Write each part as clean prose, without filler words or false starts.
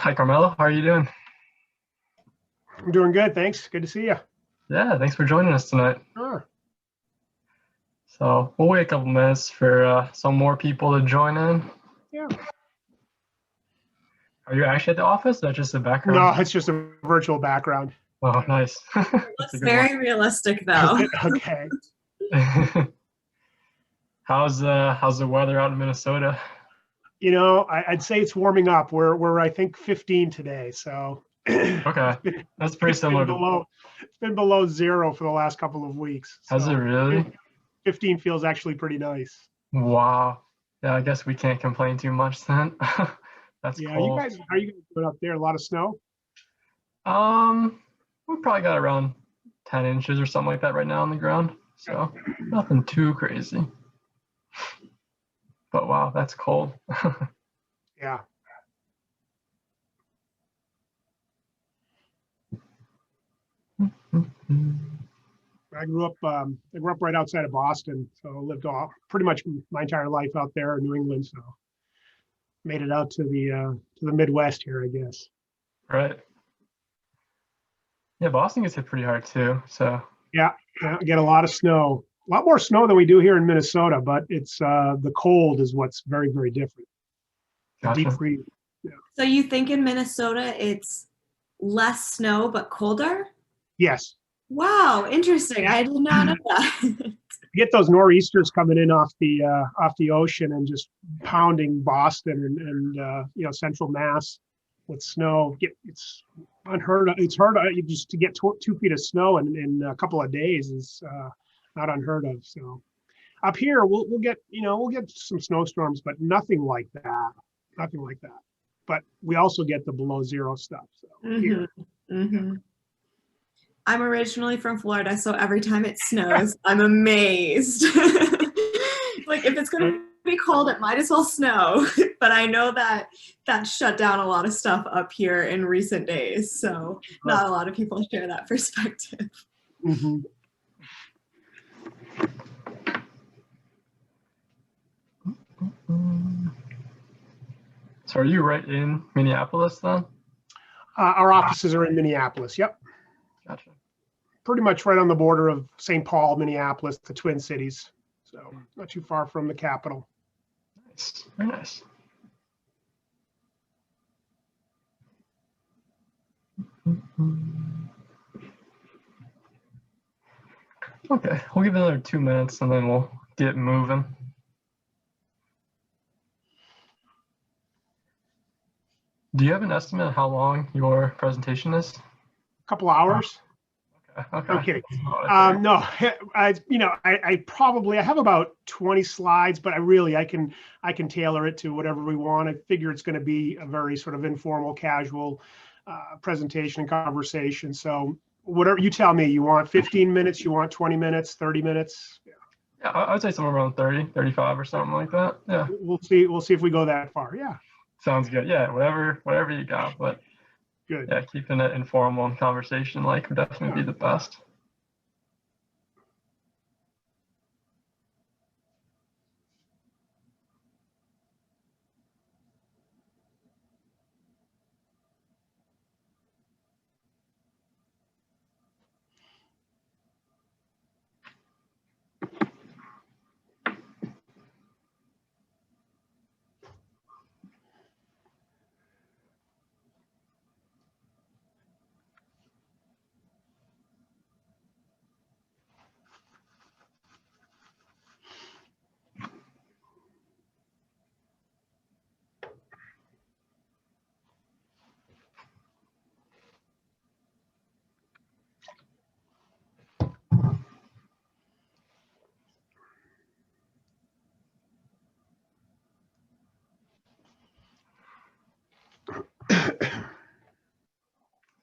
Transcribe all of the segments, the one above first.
Hi, Carmelo. How are you doing? I'm doing good, thanks. Good to see you. Yeah, thanks for joining us tonight. Sure. So we'll wait a couple minutes for some more people to join in. Yeah. Are you actually at the office? That's just the background. No, it's just a virtual background. Oh, nice. That's a Looks good one. very realistic though. Okay. How's the weather out in Minnesota? I'd say it's warming up. We're I think 15 today, so Okay, that's pretty it's been similar to. below it's been below zero for the last couple of weeks. Has it So really? 15 feels actually pretty nice. Wow. Yeah, I guess we can't complain too much then. That's Yeah, cool. how are you guys doing up there? A lot of snow? We probably got around 10 inches or something like that right now on the ground. So nothing too crazy. But wow, that's cold. Yeah. I grew up right outside of Boston, so lived pretty much my entire life out there in New England. So made it out to the Midwest here, I guess. Right. Yeah, Boston gets hit pretty hard too. So Yeah, get a lot of snow, a lot more snow than we do here in Minnesota, but it's the cold is what's very, very different. The deep gotcha. freeze. So you think in Minnesota it's less snow but colder? Yes, Wow, interesting. I did not know that. you get those nor'easters coming in off the ocean and just pounding Boston and central Mass with snow. It's unheard of. It's hard just to get 2 feet of snow in a couple of days is not unheard of. So up here we'll get some snowstorms, but nothing like that. Nothing like that. But we also get the below zero stuff. So here. I'm originally from Florida, so every time it snows, I'm amazed. Like if it's going to be cold, it might as well snow. But I know that shut down a lot of stuff up here in recent days. So not a lot of people share that perspective. Mm-hmm. So are you right in Minneapolis then? Our offices are in Minneapolis. Yep. Gotcha. Pretty much right on the border of St. Paul, Minneapolis, the Twin Cities. So not too far from the capital. Nice. Very nice. Okay, we'll give it another 2 minutes and then we'll get moving. Do you have an estimate of how long your presentation is? A couple hours. Okay. No kidding. No, I have about 20 slides, but I can tailor it to whatever we want. I figure it's going to be a very sort of informal, casual presentation and conversation. So whatever you tell me, you want 15 minutes, you want 20 minutes, 30 minutes. Yeah, I would say somewhere around 30, 35 or something like that. Yeah. We'll see if we go that far. Yeah. Sounds good. Yeah, whatever you got, but Good. yeah, keeping it informal and conversation like would definitely be the best.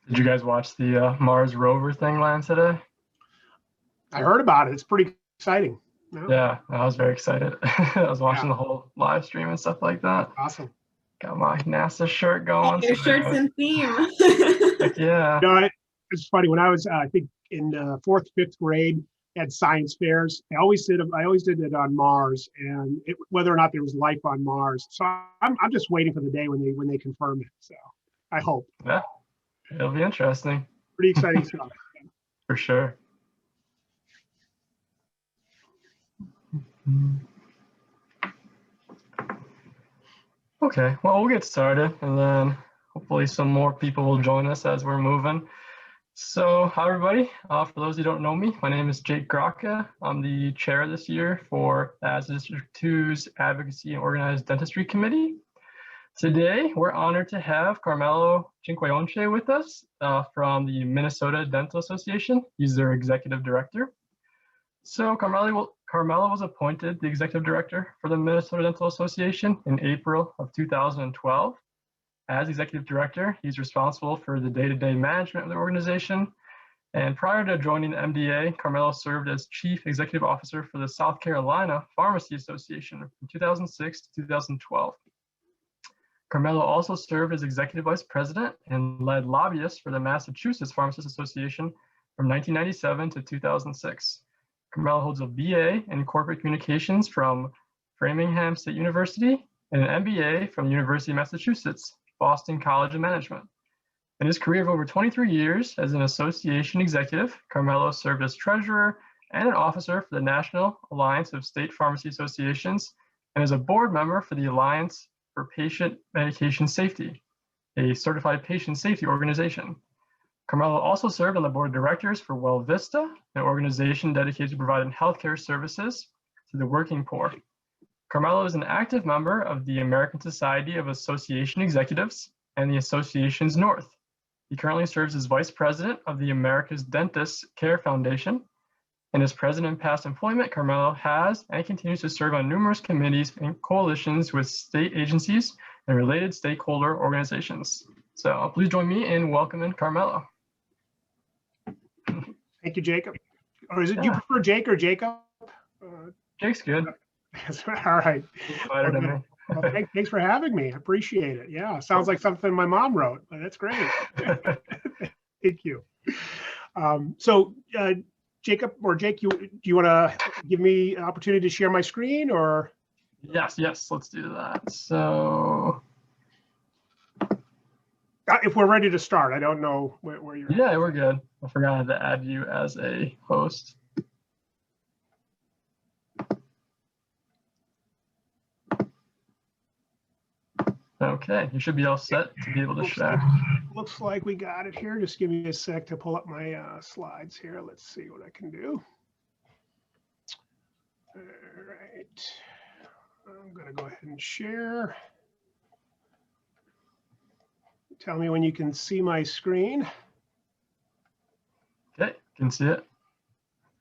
Did you guys watch the Mars rover thing land today? I heard about it. It's pretty exciting. Yeah, I was very excited. I was watching the whole live stream and stuff like that. Awesome. Got my NASA shirt going. Your shirt's in theme. Heck yeah. It's funny when I was, I think in fourth, fifth grade, had science fairs. I always did it on Mars, and whether or not there was life on Mars. So I'm just waiting for the day when they confirm it. So I hope. Yeah, it'll be interesting Pretty exciting stuff. for sure. Okay, well, we'll get started, and then hopefully some more people will join us as we're moving. So, hi everybody. For those who don't know me, my name is Jake Grocka. I'm the chair this year for ASDA District 2's Advocacy and Organized Dentistry Committee. Today, we're honored to have Carmelo Cinquenonce with us from the Minnesota Dental Association. He's their executive director. So Carmelo was appointed the executive director for the Minnesota Dental Association in April of 2012. As executive director, he's responsible for the day-to-day management of the organization. And prior to joining the MDA, Carmelo served as chief executive officer for the South Carolina Pharmacy Association from 2006 to 2012. Carmelo also served as executive vice president and led lobbyists for the Massachusetts Pharmacists Association from 1997 to 2006. Carmelo holds a BA in corporate communications from Framingham State University and an MBA from the University of Massachusetts, Boston College of Management. In his career of over 23 years as an association executive, Carmelo served as treasurer and an officer for the National Alliance of State Pharmacy Associations and as a board member for the Alliance for Patient Medication Safety, a certified patient safety organization. Carmelo also served on the board of directors for Well Vista, an organization dedicated to providing healthcare services to the working poor. Carmelo is an active member of the American Society of Association Executives and the Association's North. He currently serves as vice president of the America's Dentists Care Foundation. And as president in past employment, Carmelo has and continues to serve on numerous committees and coalitions with state agencies and related stakeholder organizations. So please join me in welcoming Carmelo. Thank you, Jacob. Or do you prefer Jake or Jacob? Jake's good. All right. Better than me. Well, thanks for having me. I appreciate it. Yeah, sounds like something my mom wrote, but that's great. Thank you. So Jacob or Jake, do you want to give me an opportunity to share my screen or? Yes, let's do that. So. If we're ready to start, I don't know where you're at. Yeah, we're good. I forgot to add you as a host. Okay, you should be all set to be able to share. Looks like we got it here. Just give me a sec to pull up my slides here. Let's see what I can do. All right. I'm going to go ahead and share. Tell me when you can see my screen. Okay, can see it.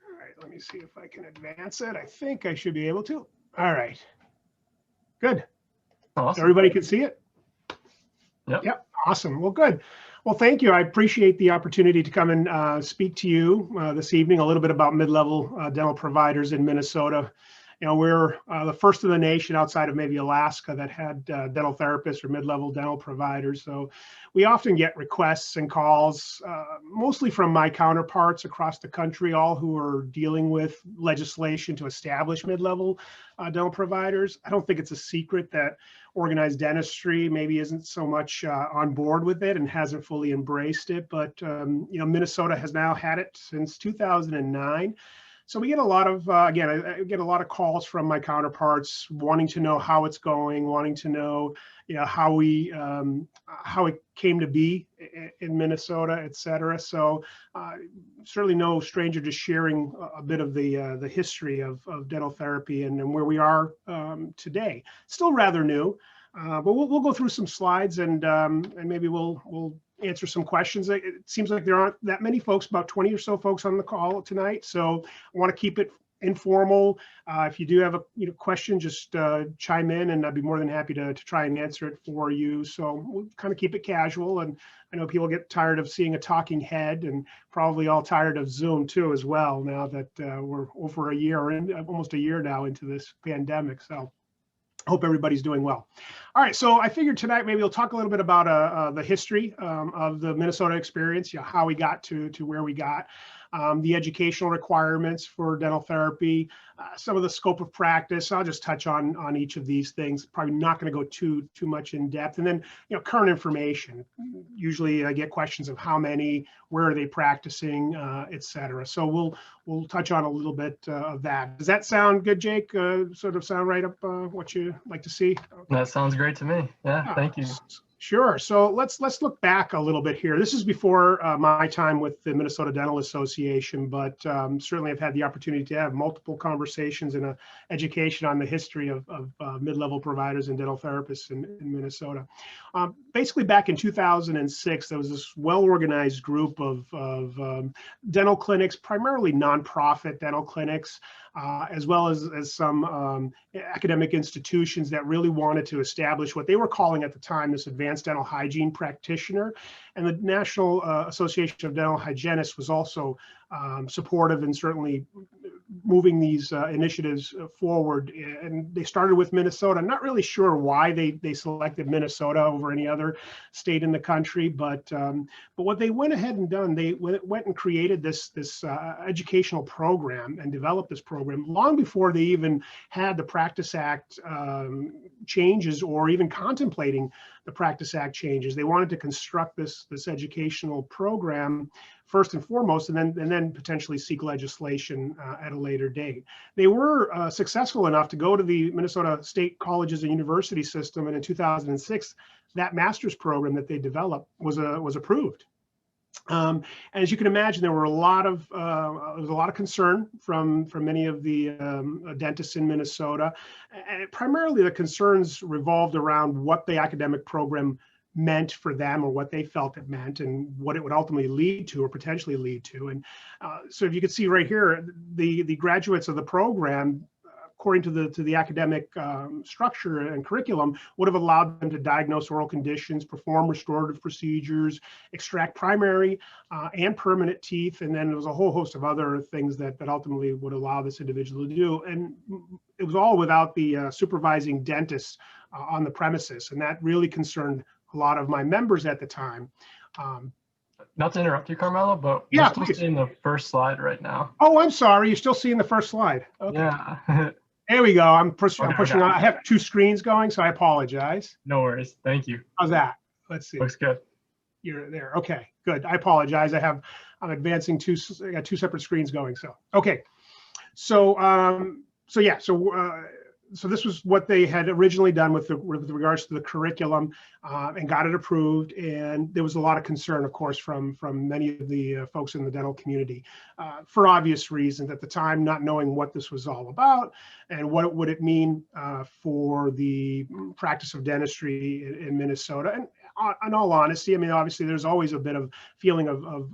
All right, let me see if I can advance it. I think I should be able to. All right. Good. Awesome. Everybody can see it? Yep. Awesome. Well, good. Well, thank you. I appreciate the opportunity to come and speak to you this evening a little bit about mid-level dental providers in Minnesota. You know, we're the first in the nation outside of maybe Alaska that had dental therapists or mid-level dental providers. So we often get requests and calls, mostly from my counterparts across the country, all who are dealing with legislation to establish mid-level dental providers. I don't think it's a secret that organized dentistry maybe isn't so much on board with it and hasn't fully embraced it. But, you know, Minnesota has now had it since 2009. So we get a lot of, again, I get a lot of calls from my counterparts wanting to know how it's going, wanting to know, you know, how it came to be in Minnesota, et cetera. So certainly no stranger to sharing a bit of the history of dental therapy and where we are today. Still rather new, but we'll go through some slides and maybe we'll answer some questions. It seems like there aren't that many folks, about 20 or so folks on the call tonight. So I want to keep it informal. If you do have a question, just chime in and I'd be more than happy to try and answer it for you. So we'll kind of keep it casual. And I know people get tired of seeing a talking head and probably all tired of Zoom too as well, now that we're over a year and almost a year now into this pandemic. So hope everybody's doing well. All right, so I figured tonight maybe we'll talk a little bit about the history of the Minnesota experience, how we got to where we got. the educational requirements for dental therapy, some of the scope of practice. I'll just touch on each of these things. Probably not going to go too much in depth. And then, current information. Usually I get questions of how many, where are they practicing, et cetera. So we'll touch on a little bit of that. Does that sound good, Jake? Sort of sound right up what you like to see? Okay. That sounds great to me. Yeah, thank you. Sure. So let's look back a little bit here. This is before my time with the Minnesota Dental Association, but certainly I've had the opportunity to have multiple conversations and education on the history of mid-level providers and dental therapists in Minnesota. Basically, back in 2006, there was this well-organized group of dental clinics, primarily nonprofit dental clinics, as well as some academic institutions that really wanted to establish what they were calling at the time this advanced dental hygiene practitioner. And the National Association of Dental Hygienists was also supportive and certainly moving these initiatives forward. And they started with Minnesota. I'm not really sure why they selected Minnesota over any other state in the country, but what they went ahead and done, they went and created this educational program and developed this program long before they even had the Practice Act changes or even contemplating the Practice Act changes. They wanted to construct this educational program first and foremost, and then potentially seek legislation at a later date. They were successful enough to go to the Minnesota State Colleges and University System, and in 2006, that master's program that they developed was approved. As you can imagine, there were a lot of concern from many of the dentists in Minnesota, and primarily the concerns revolved around what the academic program meant for them, or what they felt it meant, and what it would ultimately lead to, or potentially lead to. And so, if you can see right here, the graduates of the program, according to the academic structure and curriculum, would have allowed them to diagnose oral conditions, perform restorative procedures, extract primary and permanent teeth, and then there was a whole host of other things that ultimately would allow this individual to do. And it was all without the supervising dentist on the premises, and that really concerned a lot of my members at the time. Not to interrupt you, Carmelo, but yeah, we're still seeing the first slide right now. Oh, I'm sorry. You're still seeing the first slide. Okay. Yeah. There we go. I'm pushing Okay. on. I have two screens going, so I apologize. No worries. Thank you. How's that? Let's see. Looks good. You're there. Okay, good. I apologize. I'm advancing I got two separate screens going. So, okay. So this was what they had originally done with regards to the curriculum, and got it approved. And there was a lot of concern, of course, from many of the folks in the dental community, for obvious reasons at the time, not knowing what this was all about and what would it mean for the practice of dentistry in Minnesota. And in all honesty, I mean, obviously, there's always a bit of feeling of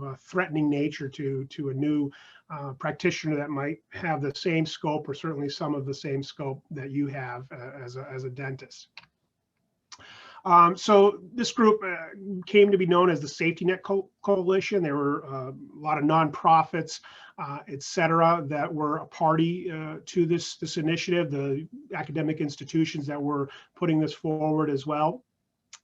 a threatening nature to a new practitioner that might have the same scope, or certainly some of the same scope that you have as a dentist. So this group came to be known as the Safety Net Coalition. There were a lot of nonprofits, et cetera, that were a party to this initiative, the academic institutions that were putting this forward as well.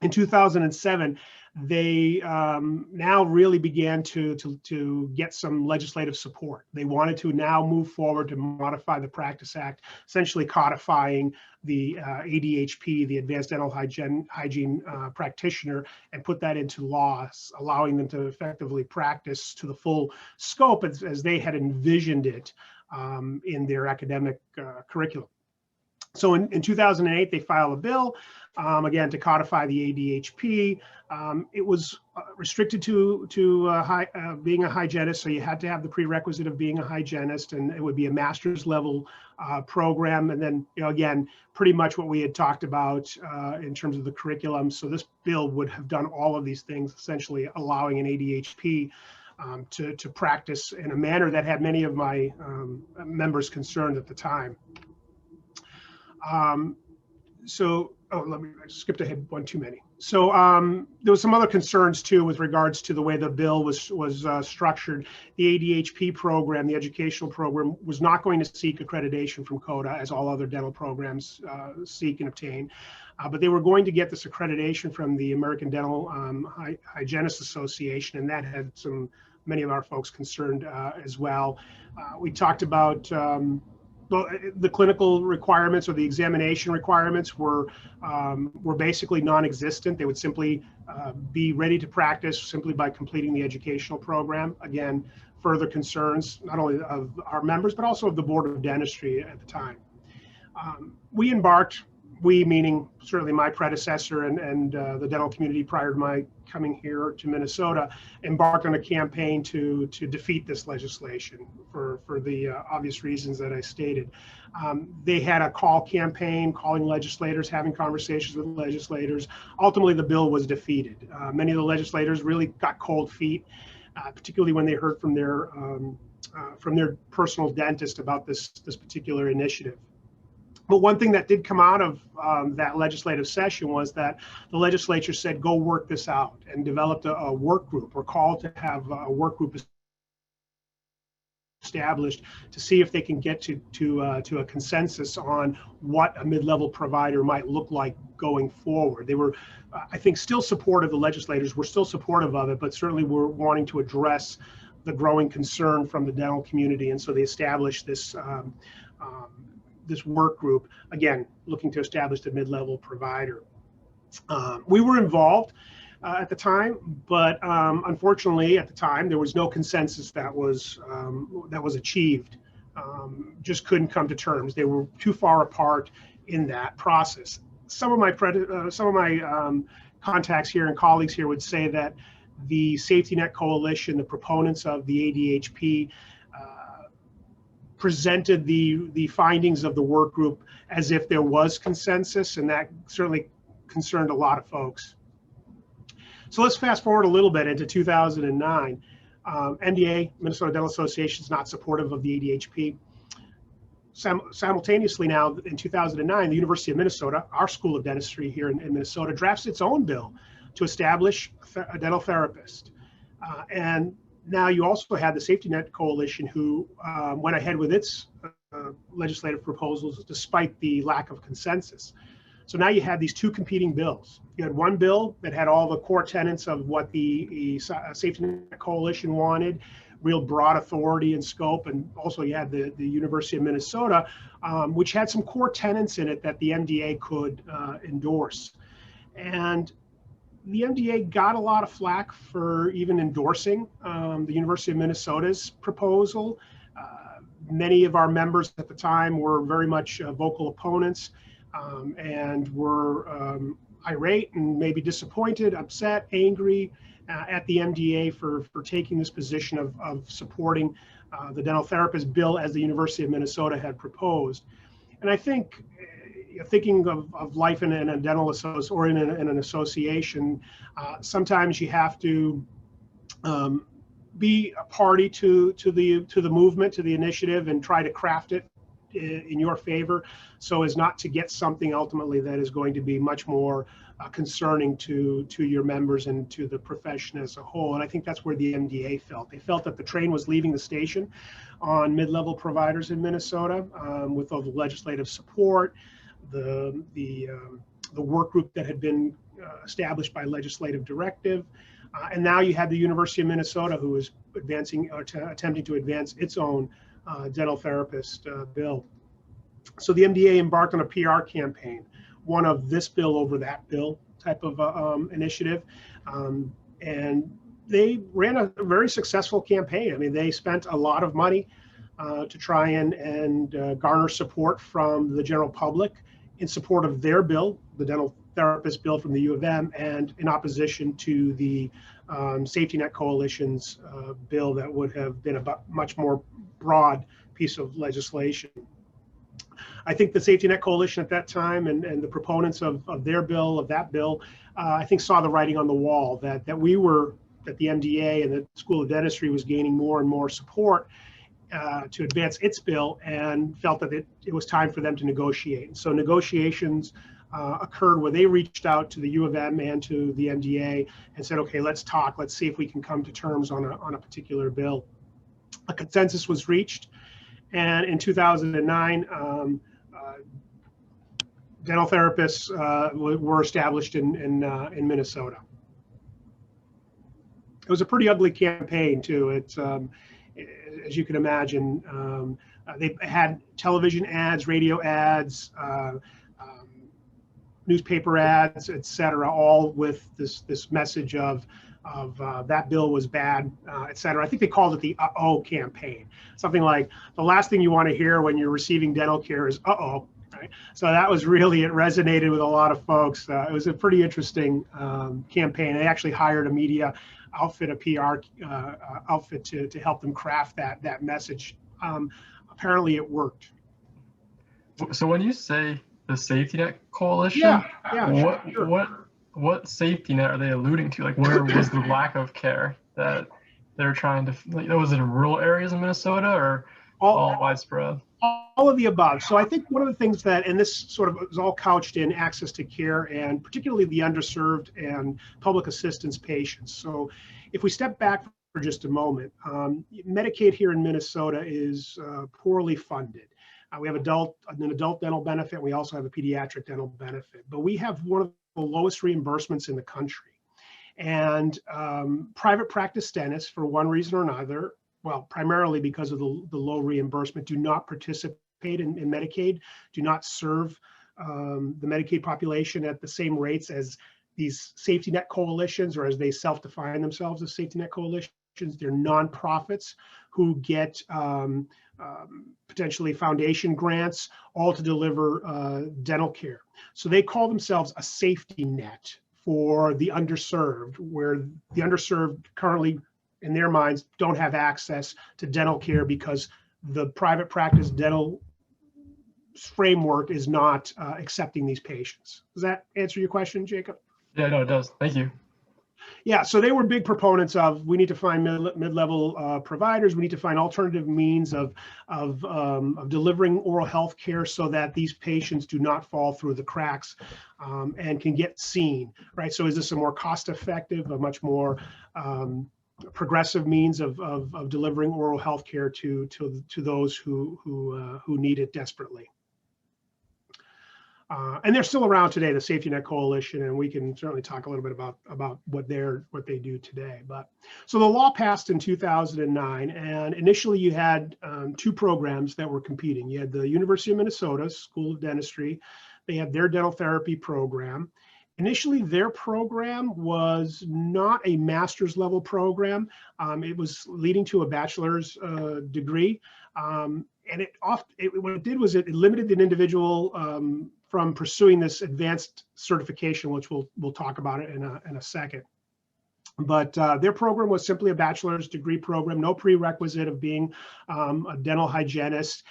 In 2007, they now really began to get some legislative support. They wanted to now move forward to modify the Practice Act, essentially codifying the ADHP, the Advanced Dental Hygiene Practitioner, and put that into law, allowing them to effectively practice to the full scope as they had envisioned it in their academic curriculum. So in 2008, they filed a bill, again, to codify the ADHP. It was restricted to being a hygienist, so you had to have the prerequisite of being a hygienist, and it would be a master's level program. And then, again, pretty much what we had talked about in terms of the curriculum. So this bill would have done all of these things, essentially allowing an ADHP to practice in a manner that had many of my members concerned at the time. I skipped ahead one too many. So there was some other concerns too with regards to the way the bill was structured. The ADHP program, the educational program, was not going to seek accreditation from CODA as all other dental programs seek and obtain, but they were going to get this accreditation from the American Dental Hygienists Association, and that had some many of our folks concerned as well. We talked about the clinical requirements or the examination requirements were basically non-existent. They would simply be ready to practice simply by completing the educational program. Again, further concerns not only of our members but also of the Board of Dentistry at the time. We embarked, we meaning certainly my predecessor and the dental community prior to my coming here to Minnesota, embarked on a campaign to defeat this legislation for the obvious reasons that I stated. They had a call campaign, calling legislators, having conversations with legislators. Ultimately, the bill was defeated. Many of the legislators really got cold feet, particularly when they heard from their personal dentist about this particular initiative. But one thing that did come out of that legislative session was that the legislature said, go work this out, and developed a work group, or called to have a work group established to see if they can get to a consensus on what a mid-level provider might look like going forward. They were, I think, still supportive. The legislators were still supportive of it, but certainly were wanting to address the growing concern from the dental community, and so they established this this work group, again, looking to establish the mid-level provider. We were involved at the time, but unfortunately at the time there was no consensus that was achieved. Just couldn't come to terms. They were too far apart in that process. Some of my contacts here and colleagues here would say that the Safety Net Coalition, the proponents of the ADHP, presented the findings of the work group as if there was consensus, and that certainly concerned a lot of folks. So let's fast forward a little bit into 2009. MDA, Minnesota Dental Association, is not supportive of the ADHP. Simultaneously now, in 2009, the University of Minnesota, our School of Dentistry here in Minnesota, drafts its own bill to establish a dental therapist. And now you also had the Safety Net Coalition, who went ahead with its legislative proposals despite the lack of consensus. So now you had these two competing bills. You had one bill that had all the core tenets of what the Safety Net Coalition wanted, real broad authority and scope, and also you had the University of Minnesota, which had some core tenets in it that the MDA could endorse. And the MDA got a lot of flack for even endorsing the University of Minnesota's proposal. Many of our members at the time were very much vocal opponents and were irate and maybe disappointed, upset, angry at the MDA for taking this position of supporting the dental therapist bill as the University of Minnesota had proposed. And I think, thinking of life in a dental association or in an association, sometimes you have to be a party to the movement, to the initiative, and try to craft it in your favor, so as not to get something ultimately that is going to be much more concerning to your members and to the profession as a whole. And I think that's where the MDA felt. They felt that the train was leaving the station on mid-level providers in Minnesota, with all the legislative support, the work group that had been established by legislative directive, and now you had the University of Minnesota, who was attempting to advance its own dental therapist bill. So the MDA embarked on a PR campaign, one of this bill over that bill type of initiative, and they ran a very successful campaign. I mean, they spent a lot of money to try and garner support from the general public in support of their bill, the dental therapist bill from the U of M, and in opposition to the Safety Net Coalition's bill that would have been a much more broad piece of legislation. I think the Safety Net Coalition at that time and the proponents of their bill, of that bill, I think saw the writing on the wall that the MDA and the School of Dentistry was gaining more and more support to advance its bill, and felt that it was time for them to negotiate. And so negotiations occurred where they reached out to the U of M and to the MDA and said, okay, let's talk, let's see if we can come to terms on a particular bill. A consensus was reached, and in 2009, dental therapists were established in Minnesota. It was a pretty ugly campaign too. It's as you can imagine, they had television ads, radio ads, newspaper ads, etc., all with this message of that bill was bad, etc. I think they called it the "uh-oh" campaign. Something like the last thing you want to hear when you're receiving dental care is "uh-oh." Right? So that was really, it resonated with a lot of folks. It was a pretty interesting campaign. They actually hired a media outfit, a PR outfit to help them craft that message. Apparently it worked. So when you say the safety net coalition, what safety net are they alluding to? Like, where was the lack of care that they're trying to, like, was it in rural areas in Minnesota or all widespread? All of the above. So I think one of the things that, and this sort of is all couched in access to care and particularly the underserved and public assistance patients. So if we step back for just a moment, Medicaid here in Minnesota is poorly funded. We have an adult dental benefit. We also have a pediatric dental benefit, but we have one of the lowest reimbursements in the country. And private practice dentists, for one reason or another, well, primarily because of the low reimbursement, do not participate in Medicaid, do not serve the Medicaid population at the same rates as these safety net coalitions, or as they self-define themselves as safety net coalitions. They're nonprofits who get potentially foundation grants, all to deliver dental care. So they call themselves a safety net for the underserved, where the underserved currently, in their minds, don't have access to dental care because the private practice dental framework is not accepting these patients. Does that answer your question, Jacob? Yeah, no, it does. Thank you. Yeah, so they were big proponents of, we need to find mid-level providers. We need to find alternative means of delivering oral health care so that these patients do not fall through the cracks and can get seen, right? So is this a more cost-effective, a much more progressive means of delivering oral health care to those who need it desperately? And they're still around today, the Safety Net Coalition, and we can certainly talk a little bit about what they do today. But so the law passed in 2009, and initially you had two programs that were competing. You had the University of Minnesota School of Dentistry. They had their dental therapy program. Initially, their program was not a master's level program. It was leading to a bachelor's degree. And what it did was it limited an individual from pursuing this advanced certification, which we'll talk about it in a second. But their program was simply a bachelor's degree program, no prerequisite of being a dental hygienist.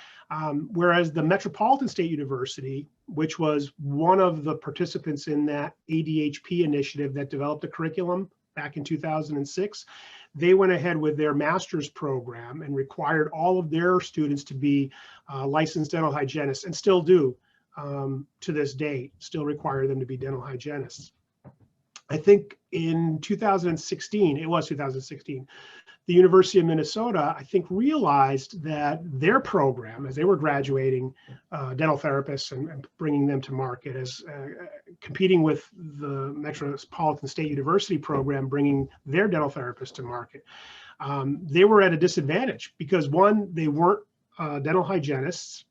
Whereas the Metropolitan State University, which was one of the participants in that ADHP initiative that developed the curriculum back in 2006, they went ahead with their master's program and required all of their students to be licensed dental hygienists, and still do to this day, still require them to be dental hygienists. I think in 2016, it was 2016, the University of Minnesota, I think, realized that their program, as they were graduating dental therapists and bringing them to market, as competing with the Metropolitan State University program, bringing their dental therapists to market, they were at a disadvantage because, one, they weren't dental hygienists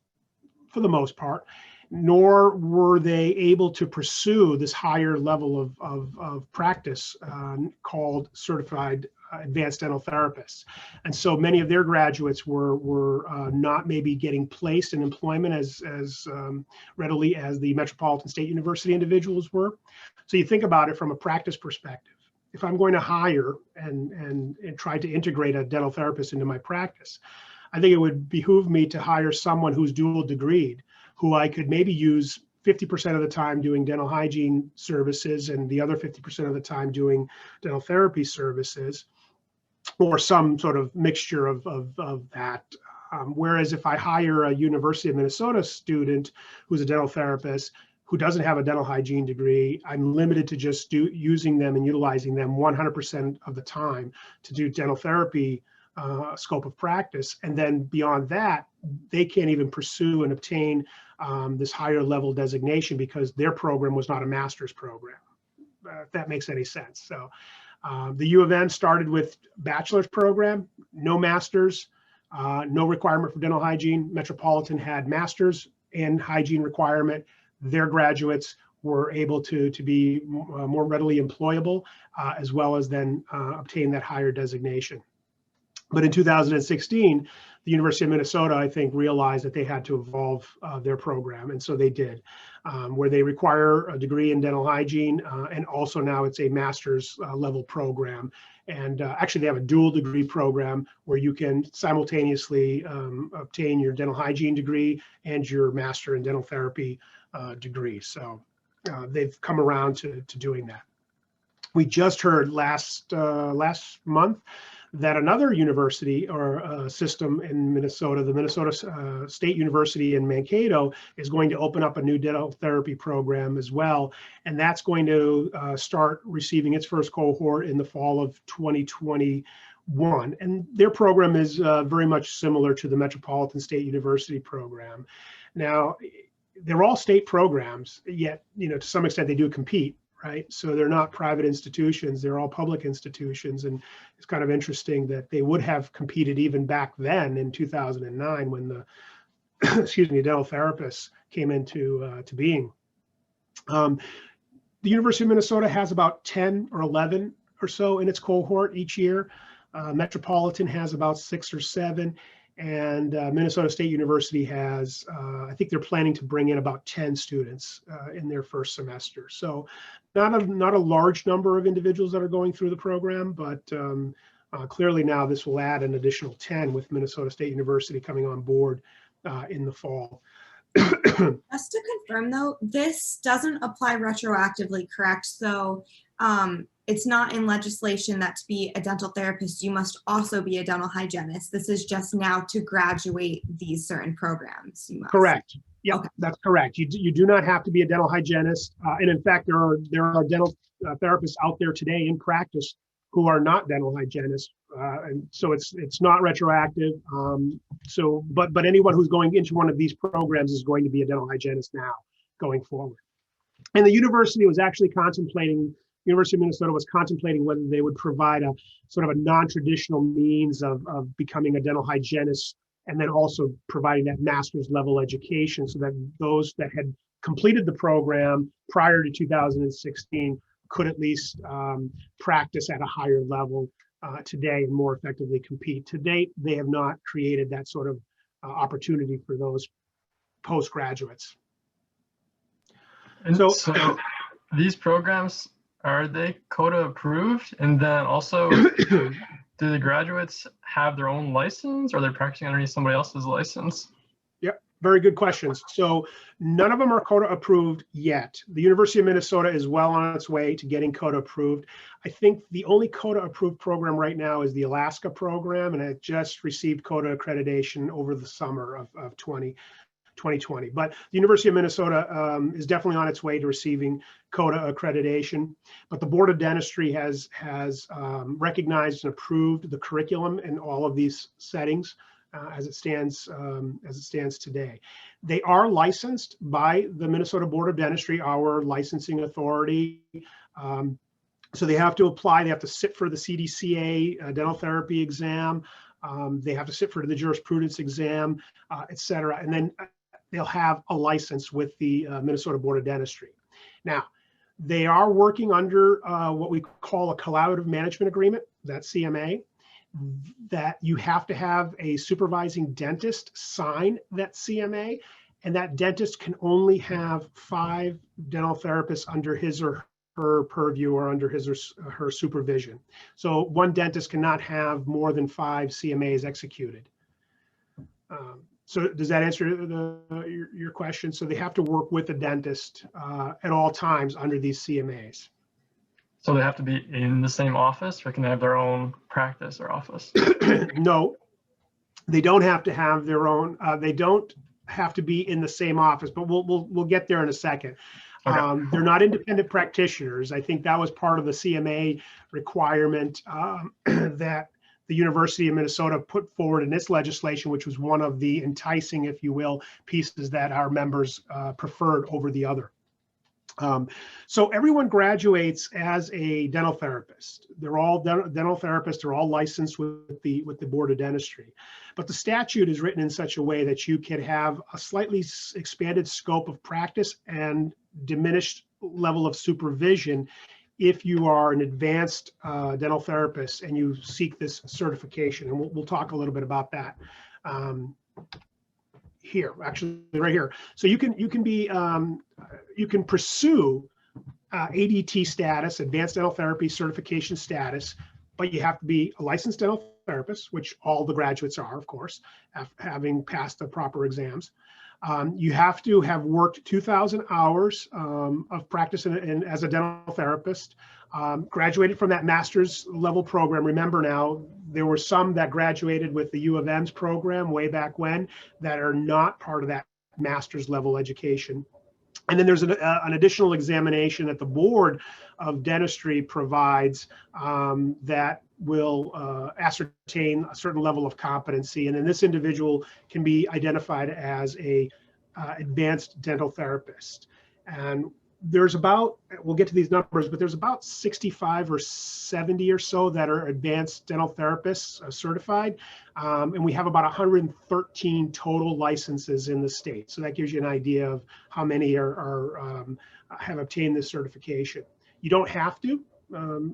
for the most part, nor were they able to pursue this higher level of practice called certified advanced dental therapists. And so many of their graduates were not maybe getting placed in employment as readily as the Metropolitan State University individuals were. So you think about it from a practice perspective. If I'm going to hire and try to integrate a dental therapist into my practice, I think it would behoove me to hire someone who's dual degreed, who I could maybe use 50% of the time doing dental hygiene services and the other 50% of the time doing dental therapy services, or some sort of mixture of that. Whereas if I hire a University of Minnesota student who's a dental therapist who doesn't have a dental hygiene degree, I'm limited to just using them and utilizing them 100% of the time to do dental therapy scope of practice. And then beyond that, they can't even pursue and obtain this higher level designation because their program was not a master's program, if that makes any sense. So The U of M started with bachelor's program, no master's, no requirement for dental hygiene. Metropolitan had master's and hygiene requirement. Their graduates were able to be more readily employable, as well as then obtain that higher designation. But in 2016, the University of Minnesota, I think, realized that they had to evolve their program, and so they did, where they require a degree in dental hygiene, and also now it's a master's level program. And actually, they have a dual degree program where you can simultaneously obtain your dental hygiene degree and your master in dental therapy degree. So they've come around to doing that. We just heard last month that another university or system in Minnesota, the Minnesota State University in Mankato, is going to open up a new dental therapy program as well. And that's going to start receiving its first cohort in the fall of 2021. And their program is very much similar to the Metropolitan State University program. Now, they're all state programs, yet, to some extent they do compete. Right, so they're not private institutions; they're all public institutions, and it's kind of interesting that they would have competed even back then in 2009 when the dental therapists came into to being. The University of Minnesota has about 10 or 11 or so in its cohort each year. Metropolitan has about 6 or 7. And Minnesota State University has, I think they're planning to bring in about 10 students in their first semester. So not a large number of individuals that are going through the program, but clearly now this will add an additional 10 with Minnesota State University coming on board in the fall. Just to confirm though, this doesn't apply retroactively, correct? So it's not in legislation that to be a dental therapist, you must also be a dental hygienist. This is just now to graduate these certain programs. Correct. Yeah, okay. That's correct. You do not have to be a dental hygienist. And in fact, there are dental therapists out there today in practice who are not dental hygienists. And so it's not retroactive. But anyone who's going into one of these programs is going to be a dental hygienist now going forward. And the university was actually University of Minnesota was contemplating whether they would provide a sort of a non-traditional means of becoming a dental hygienist, and then also providing that master's level education so that those that had completed the program prior to 2016 could at least practice at a higher level today and more effectively compete. To date, they have not created that sort of opportunity for those postgraduates. And so these programs, are they CODA approved? And then also, do the graduates have their own license, or are they practicing underneath somebody else's license? Yep, very good questions. So none of them are CODA approved yet. The University of Minnesota is well on its way to getting CODA approved. I think the only CODA approved program right now is the Alaska program, and it just received CODA accreditation over the summer of 2020. But the University of Minnesota is definitely on its way to receiving CODA accreditation. But the Board of Dentistry has recognized and approved the curriculum in all of these settings as it stands today. They are licensed by the Minnesota Board of Dentistry, our licensing authority. So they have to apply. They have to sit for the CDCA dental therapy exam. They have to sit for the jurisprudence exam, et cetera. And then they'll have a license with the Minnesota Board of Dentistry. Now, they are working under what we call a collaborative management agreement, that's CMA, that you have to have a supervising dentist sign that CMA, and that dentist can only have 5 dental therapists under his or her purview or under his or her supervision. So one dentist cannot have more than 5 CMAs executed. So does that answer your question? So they have to work with a dentist at all times under these CMAs. So they have to be in the same office, or can they have their own practice or office? No, they don't have to have their own. They don't have to be in the same office, but we'll get there in a second. Okay. They're not independent practitioners. I think that was part of the CMA requirement that the University of Minnesota put forward in its legislation, which was one of the enticing, if you will, pieces that our members preferred over the other. So everyone graduates as a dental therapist. They're all dental therapists. They're all licensed with the Board of Dentistry. But the statute is written in such a way that you can have a slightly expanded scope of practice and diminished level of supervision if you are an advanced dental therapist and you seek this certification. And we'll talk a little bit about that. Here, actually, right here. So you can pursue ADT status, Advanced Dental Therapy Certification status, but you have to be a licensed dental therapist, which all the graduates are, of course, having passed the proper exams. You have to have worked 2,000 hours of practice as a dental therapist, graduated from that master's level program. Remember now, there were some that graduated with the U of M's program way back when that are not part of that master's level education. And then there's an additional examination that the Board of Dentistry provides that will ascertain a certain level of competency. And then this individual can be identified as a advanced dental therapist. And there's about, we'll get to these numbers, but there's about 65 or 70 or so that are advanced dental therapists certified. And we have about 113 total licenses in the state. So that gives you an idea of how many have obtained this certification. You don't have to.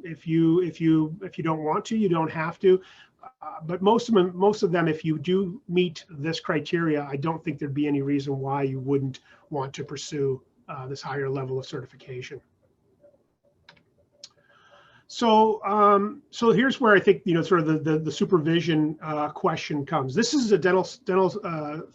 If you don't want to, you don't have to. But most of them, if you do meet this criteria, I don't think there'd be any reason why you wouldn't want to pursue this higher level of certification. So here's where I think, sort of the supervision question comes. This is a dental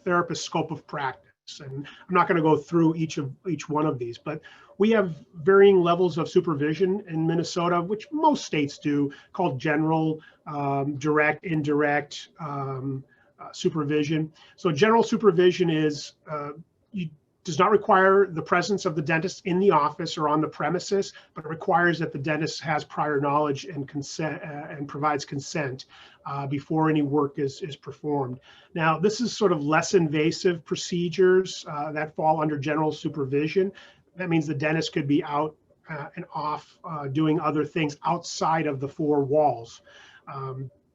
therapist scope of practice, and I'm not going to go through each one of these, but we have varying levels of supervision in Minnesota, which most states do, called general, direct, indirect supervision. So general supervision is does not require the presence of the dentist in the office or on the premises, but it requires that the dentist has prior knowledge and consent and provides consent before any work is performed. Now, this is sort of less invasive procedures that fall under general supervision. That means the dentist could be out and off doing other things outside of the four walls,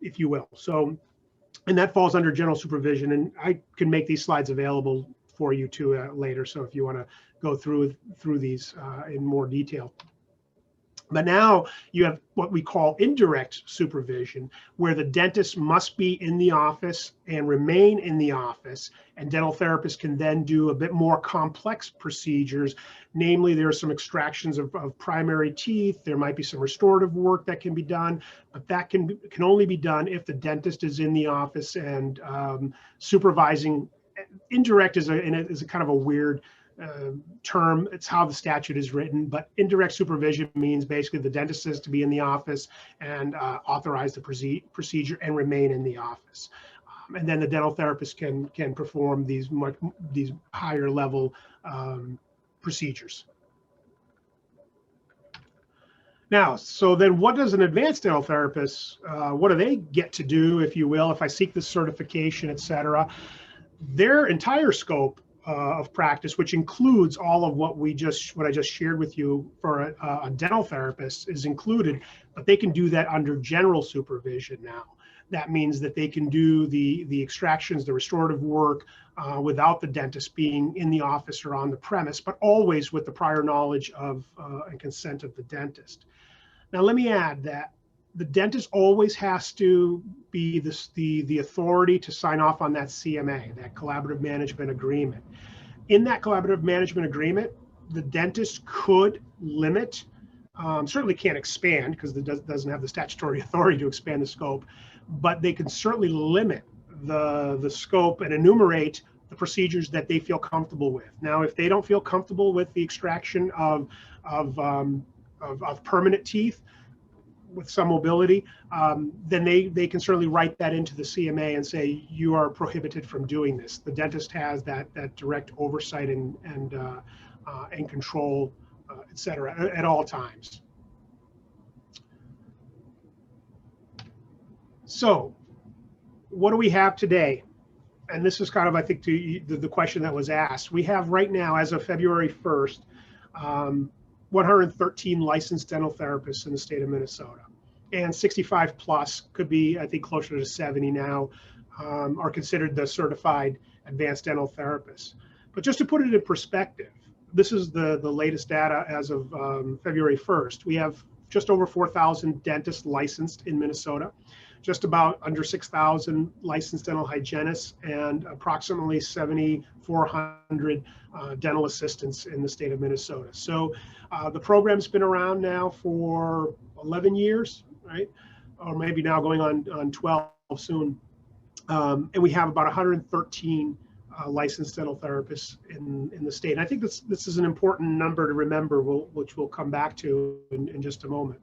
if you will. So, and that falls under general supervision. And I can make these slides available for you too later. So if you want to go through these in more detail. But now you have what we call indirect supervision, where the dentist must be in the office and remain in the office, and dental therapists can then do a bit more complex procedures. Namely, there are some extractions of primary teeth. There might be some restorative work that can be done, but that can only be done if the dentist is in the office and supervising. Indirect is a kind of a weird term. It's how the statute is written, but indirect supervision means basically the dentist is to be in the office and authorize the procedure and remain in the office. And then the dental therapist can perform these higher level procedures. Now, so then what does an advanced dental therapist, what do they get to do, if you will, if I seek this certification, et cetera? Their entire scope of practice, which includes all of what I just shared with you for a dental therapist, is included, but they can do that under general supervision now. That means that they can do the extractions, the restorative work without the dentist being in the office or on the premise, but always with the prior knowledge of and consent of the dentist. Now, let me add that the dentist always has to be the authority to sign off on that CMA, that collaborative management agreement. In that collaborative management agreement, the dentist could limit, certainly can't expand because it doesn't have the statutory authority to expand the scope, but they can certainly limit the scope and enumerate the procedures that they feel comfortable with. Now, if they don't feel comfortable with the extraction of permanent teeth with some mobility, then they can certainly write that into the CMA and say, you are prohibited from doing this. The dentist has that direct oversight and control, et cetera, at all times. So what do we have today? And this is kind of, I think, the question that was asked. We have right now, as of February 1st, 113 licensed dental therapists in the state of Minnesota. And 65 plus, could be, I think, closer to 70 now, are considered the certified advanced dental therapists. But just to put it in perspective, this is the latest data as of February 1st. We have just over 4,000 dentists licensed in Minnesota, just about under 6,000 licensed dental hygienists, and approximately 7,400 dental assistants in the state of Minnesota. So the program's been around now for 11 years, right? Or maybe now going on 12 soon. And we have about 113 licensed dental therapists in the state. And I think this is an important number to remember, which we'll come back to in just a moment.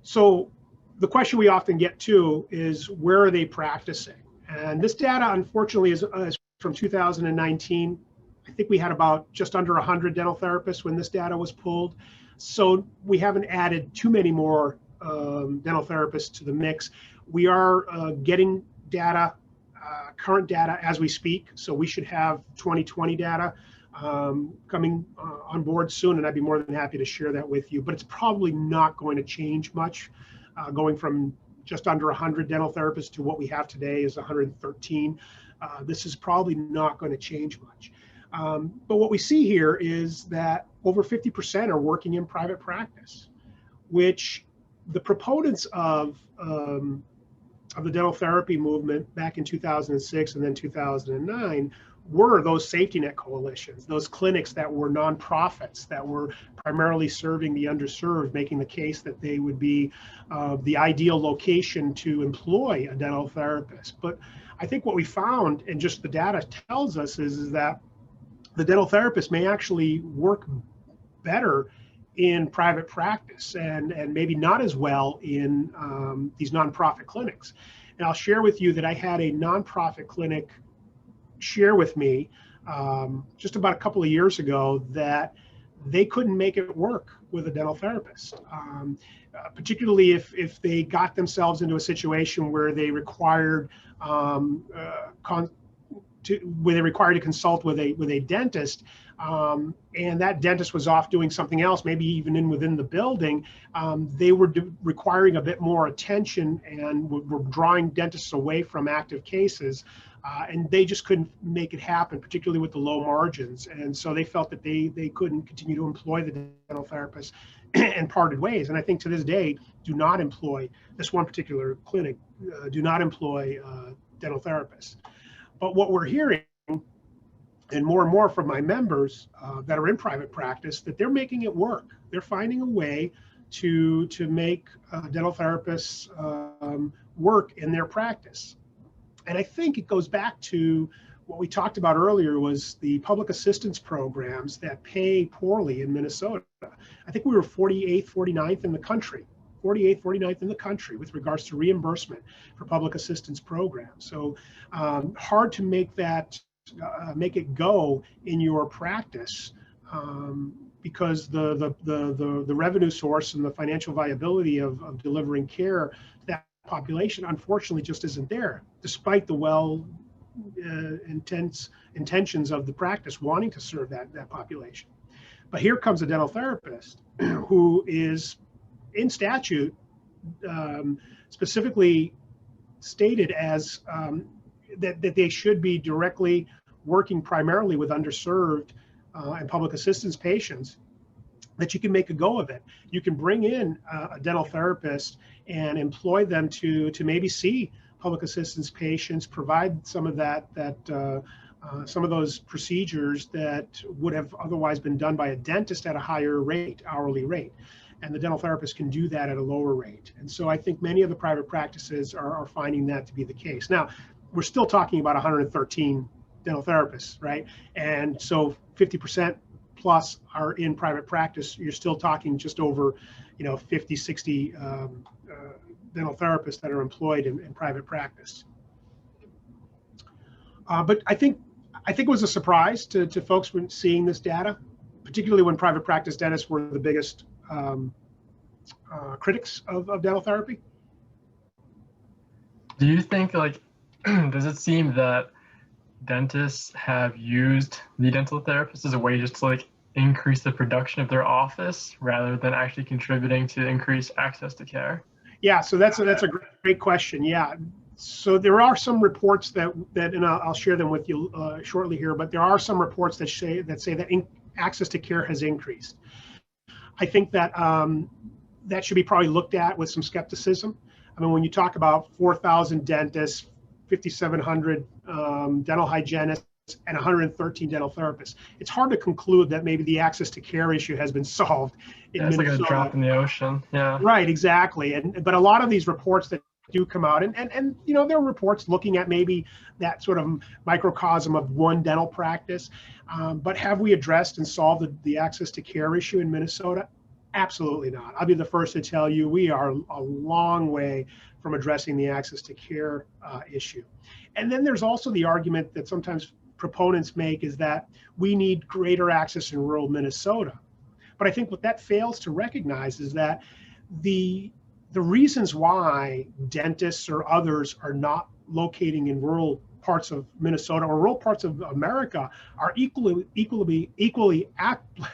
So the question we often get to is, where are they practicing? And this data, unfortunately, is from 2019. I think we had about just under 100 dental therapists when this data was pulled. So we haven't added too many more dental therapists to the mix. We are getting data, current data as we speak. So we should have 2020 data coming on board soon, and I'd be more than happy to share that with you. But it's probably not going to change much, going from just under 100 dental therapists to what we have today is 113. This is probably not going to change much. But what we see here is that over 50% are working in private practice, which the proponents of the dental therapy movement back in 2006 and then 2009 were those safety net coalitions, those clinics that were nonprofits that were primarily serving the underserved, making the case that they would be the ideal location to employ a dental therapist. But I think what we found, and just the data tells us, is that the dental therapist may actually work better in private practice and maybe not as well in these nonprofit clinics. And I'll share with you that I had a nonprofit clinic share with me just about a couple of years ago that they couldn't make it work with a dental therapist, particularly if they got themselves into a situation where they required to consult with a dentist, and that dentist was off doing something else, maybe even within the building. They were requiring a bit more attention and were drawing dentists away from active cases, and they just couldn't make it happen, particularly with the low margins. And so they felt that they couldn't continue to employ the dental therapist and parted ways. And I think to this day, do not employ, this one particular clinic, do not employ dental therapists. But what we're hearing, and more from my members that are in private practice, that they're making it work. They're finding a way to make dental therapists work in their practice. And I think it goes back to what we talked about earlier, was the public assistance programs that pay poorly in Minnesota. I think we were 48th, 49th in the country. 48th, 49th in the country with regards to reimbursement for public assistance programs. So hard to make that, make it go in your practice because the revenue source and the financial viability of delivering care to that population, unfortunately, just isn't there, despite the intentions of the practice wanting to serve that population. But here comes a dental therapist who is in statute specifically stated as that they should be directly working primarily with underserved and public assistance patients, that you can make a go of it. You can bring in a dental therapist and employ them to maybe see public assistance patients, provide some of some of those procedures that would have otherwise been done by a dentist at a higher rate, hourly rate. And the dental therapist can do that at a lower rate. And so I think many of the private practices are finding that to be the case. Now, we're still talking about 113 dental therapists, right? And so 50% plus are in private practice. You're still talking just over, 50, 60 dental therapists that are employed in private practice. But I think it was a surprise to folks when seeing this data, particularly when private practice dentists were the biggest critics of dental therapy. Do you think, does it seem that dentists have used the dental therapist as a way just to like increase the production of their office rather than actually contributing to increase access to care? Yeah, so that's a great question. Yeah, so there are some reports that and I'll share them with you shortly here. But there are some reports that say that access to care has increased. I think that that should be probably looked at with some skepticism. I mean, when you talk about 4,000 dentists, 5,700 dental hygienists, and 113 dental therapists, it's hard to conclude that maybe the access to care issue has been solved in Minnesota. It's like a drop in the ocean. Yeah. Right, exactly. But a lot of these reports that do come out, and you know, there are reports looking at maybe that sort of microcosm of one dental practice. But have we addressed and solved the access to care issue in Minnesota? Absolutely not. I'll be the first to tell you we are a long way from addressing the access to care issue. And then there's also the argument that sometimes proponents make is that we need greater access in rural Minnesota. But I think what that fails to recognize is that the reasons why dentists or others are not locating in rural parts of Minnesota or rural parts of America are equally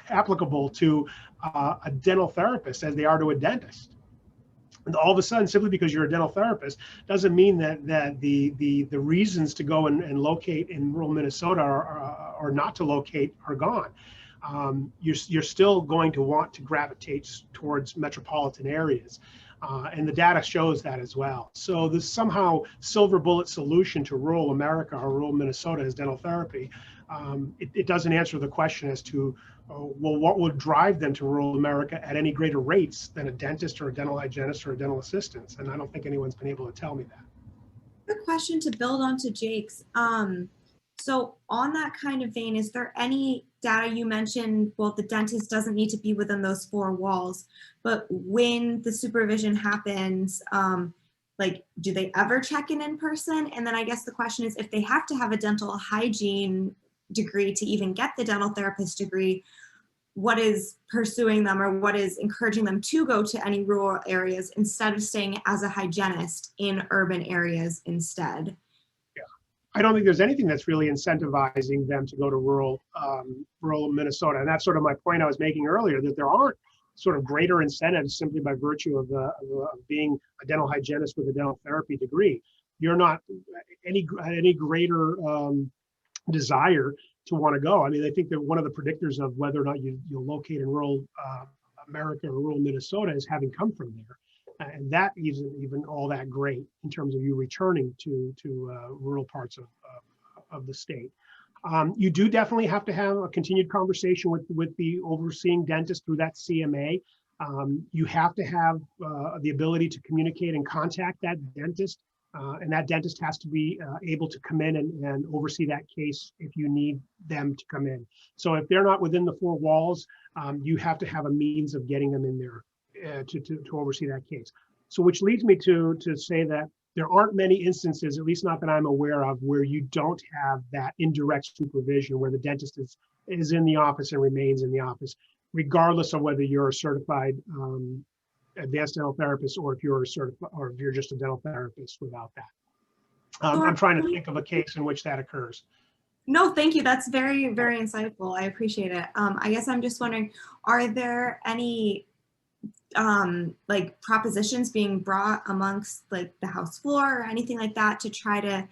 applicable to a dental therapist as they are to a dentist. And all of a sudden, simply because you're a dental therapist doesn't mean that the reasons to go and locate in rural Minnesota or not to locate are gone. You're still going to want to gravitate towards metropolitan areas. And the data shows that as well. So this somehow silver bullet solution to rural America or rural Minnesota is dental therapy. It doesn't answer the question as to, well, what would drive them to rural America at any greater rates than a dentist or a dental hygienist or a dental assistant? And I don't think anyone's been able to tell me that. Good question to build onto Jake's. So on that kind of vein, is there any data you mentioned, well, the dentist doesn't need to be within those four walls, but when the supervision happens, like, do they ever check in person? And then I guess the question is, if they have to have a dental hygiene degree to even get the dental therapist degree, what is pursuing them or what is encouraging them to go to any rural areas instead of staying as a hygienist in urban areas instead? I don't think there's anything that's really incentivizing them to go to rural Minnesota. And that's sort of my point I was making earlier, that there aren't sort of greater incentives simply by virtue of being a dental hygienist with a dental therapy degree. You're not any greater desire to want to go. I mean, I think that one of the predictors of whether or not you'll locate in rural America or rural Minnesota is having come from there. And that isn't even all that great in terms of you returning to rural parts of the state. You do definitely have to have a continued conversation with the overseeing dentist through that CMA. You have to have the ability to communicate and contact that dentist, and that dentist has to be able to come in and oversee that case if you need them to come in. So if they're not within the four walls, you have to have a means of getting them in there to oversee that case. So which leads me to say that there aren't many instances, at least not that I'm aware of, where you don't have that indirect supervision, where the dentist is in the office and remains in the office, regardless of whether you're a certified advanced dental therapist or if you're just a dental therapist without that. I'm trying to think of a case in which that occurs. No, thank you. That's very, very insightful. I appreciate it. I guess I'm just wondering, are there any like propositions being brought amongst like the House floor or anything like that to try to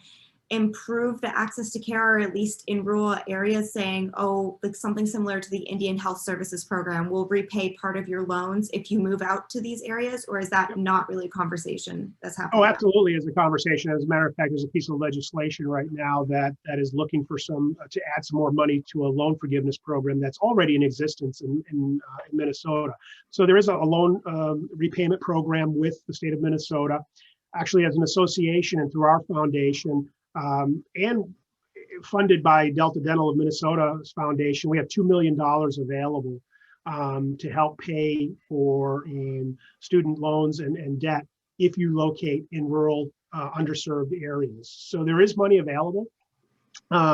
improve the access to care, or at least in rural areas, saying, oh, like something similar to the Indian Health Services Program, will repay part of your loans if you move out to these areas? Or is that not really a conversation that's happening? Oh, absolutely is a conversation. As a matter of fact, there's a piece of legislation right now that is looking for to add some more money to a loan forgiveness program that's already in existence in Minnesota. So there is a loan repayment program with the state of Minnesota, actually as an association and through our foundation, and funded by Delta Dental of Minnesota's foundation. We have $2 million available to help pay for student loans and debt if you locate in rural underserved areas. So there is money available.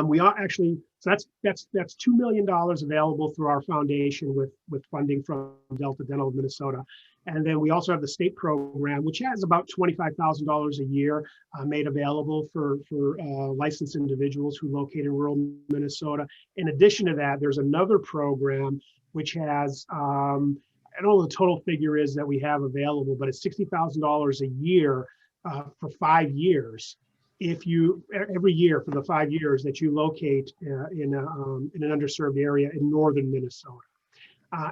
We are actually, so that's $2 million available through our foundation with funding from Delta Dental of Minnesota. And then we also have the state program, which has about $25,000 a year made available for licensed individuals who locate in rural Minnesota. In addition to that, there's another program which has, I don't know what the total figure is that we have available, but it's $60,000 a year for 5 years. If you, every year for the 5 years that you locate in an underserved area in northern Minnesota.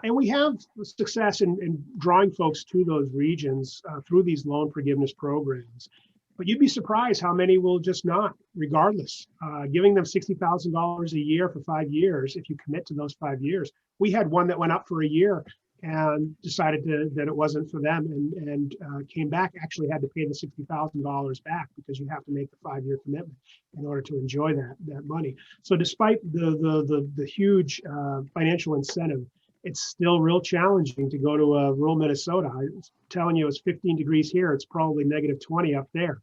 And we have success in drawing folks to those regions through these loan forgiveness programs. But you'd be surprised how many will just not, regardless. Giving them $60,000 a year for 5 years, if you commit to those 5 years. We had one that went up for a year and decided that it wasn't for them and came back, actually had to pay the $60,000 back because you have to make the 5-year commitment in order to enjoy that money. So despite the huge financial incentive, it's still real challenging to go to rural Minnesota. I was telling you it's 15 degrees here. It's probably -20 up there.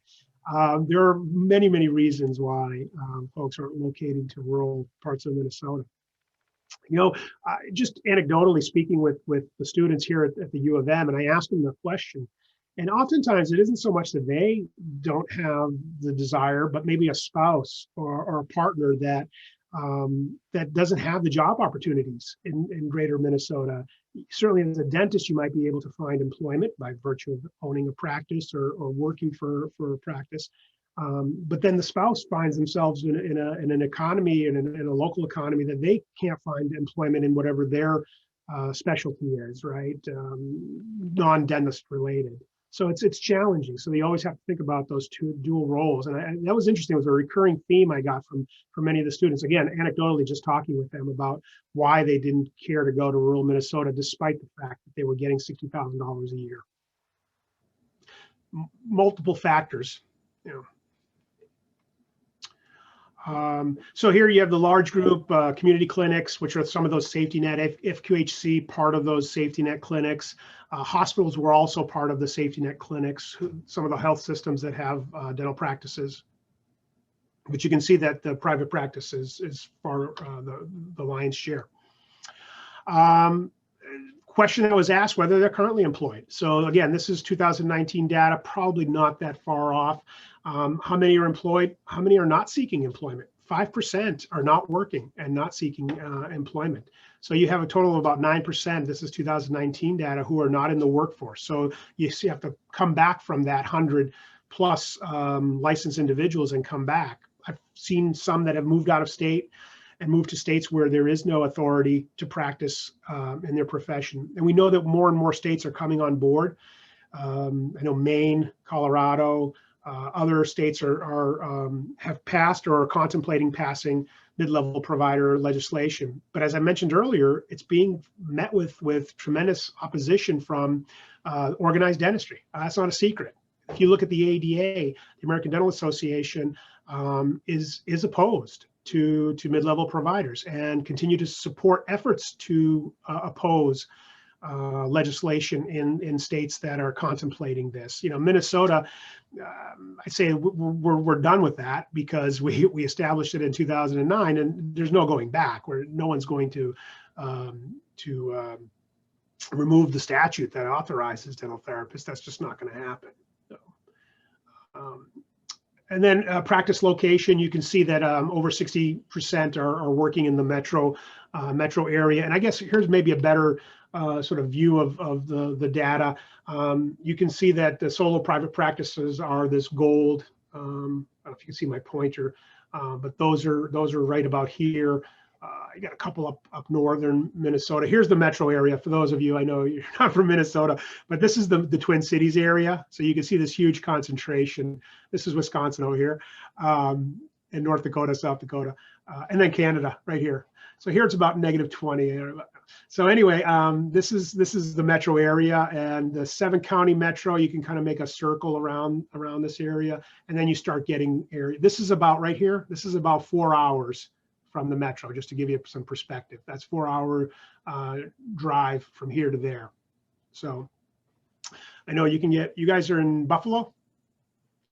There are many, many reasons why folks aren't locating to rural parts of Minnesota. You know, just anecdotally speaking with the students here at the U of M, and I asked them the question, and oftentimes it isn't so much that they don't have the desire, but maybe a spouse or a partner that doesn't have the job opportunities in greater Minnesota. Certainly as a dentist, you might be able to find employment by virtue of owning a practice or working for a practice. But then the spouse finds themselves in an economy, in a local economy that they can't find employment in whatever their specialty is, right? Non-dentist related. So it's challenging. So you always have to think about those two dual roles. And that was interesting. It was a recurring theme I got from many of the students. Again, anecdotally, just talking with them about why they didn't care to go to rural Minnesota, despite the fact that they were getting $60,000 a year. Multiple factors, you know. So here you have the large group community clinics, which are some of those safety net, FQHC, part of those safety net clinics. Hospitals were also part of the safety net clinics, some of the health systems that have dental practices. But you can see that the private practice is far the lion's share. Question that was asked, whether they're currently employed. So again, this is 2019 data, probably not that far off. How many are employed? How many are not seeking employment? 5% are not working and not seeking employment. So you have a total of about 9%, this is 2019 data, who are not in the workforce. So you have to come back from that 100 plus licensed individuals and come back. I've seen some that have moved out of state and moved to states where there is no authority to practice in their profession. And we know that more and more states are coming on board. I know Maine, Colorado, other states have passed or are contemplating passing mid-level provider legislation. But as I mentioned earlier, it's being met with tremendous opposition from organized dentistry. That's not a secret. If you look at the ADA, the American Dental Association is opposed to mid-level providers and continue to support efforts to oppose legislation in states that are contemplating this. You know, Minnesota, I'd say we're done with that because we established it in 2009, and there's no going back. Where no one's going to remove the statute that authorizes dental therapists. That's just not going to happen. So, and then practice location, you can see that over 60% are working in the metro area. And I guess here's maybe a better sort of view of the data. You can see that the solo private practices are this gold. I don't know if you can see my pointer, but those are right about here. I got a couple up northern Minnesota. Here's the metro area. For those of you, I know you're not from Minnesota, but this is the Twin Cities area. So you can see this huge concentration. This is Wisconsin over here, and North Dakota, South Dakota, and then Canada right here. So here it's about -20. So anyway, this is the metro area, and the 7-county metro. You can kind of make a circle around this area, and then you start getting area. This is about right here. This is about 4 hours from the metro, just to give you some perspective. That's 4-hour drive from here to there. So I know you guys are in Buffalo.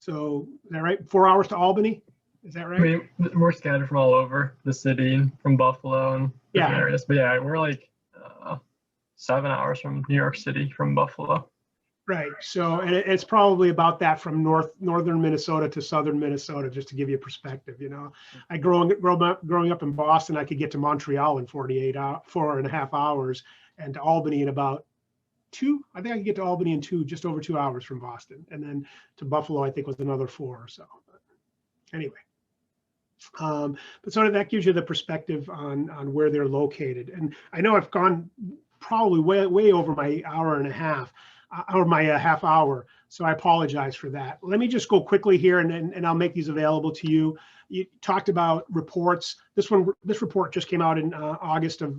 So is that right? 4 hours to Albany? Is that right? I mean, we're scattered from all over the city, from Buffalo and different areas. But yeah, we're like 7 hours from New York City, from Buffalo. Right. So, and it's probably about that from northern Minnesota to southern Minnesota, just to give you a perspective. You know, I growing up in Boston, I could get to Montreal in 4.5 hours, and to Albany in about two. I think I could get to Albany in just over 2 hours from Boston, and then to Buffalo, I think was another 4 or so. But anyway, but sort of that gives you the perspective on where they're located. And I know I've gone probably way over my hour and a half. Or my half hour, so I apologize for that. Let me just go quickly here, and I'll make these available to you. You talked about reports. This report just came out in August of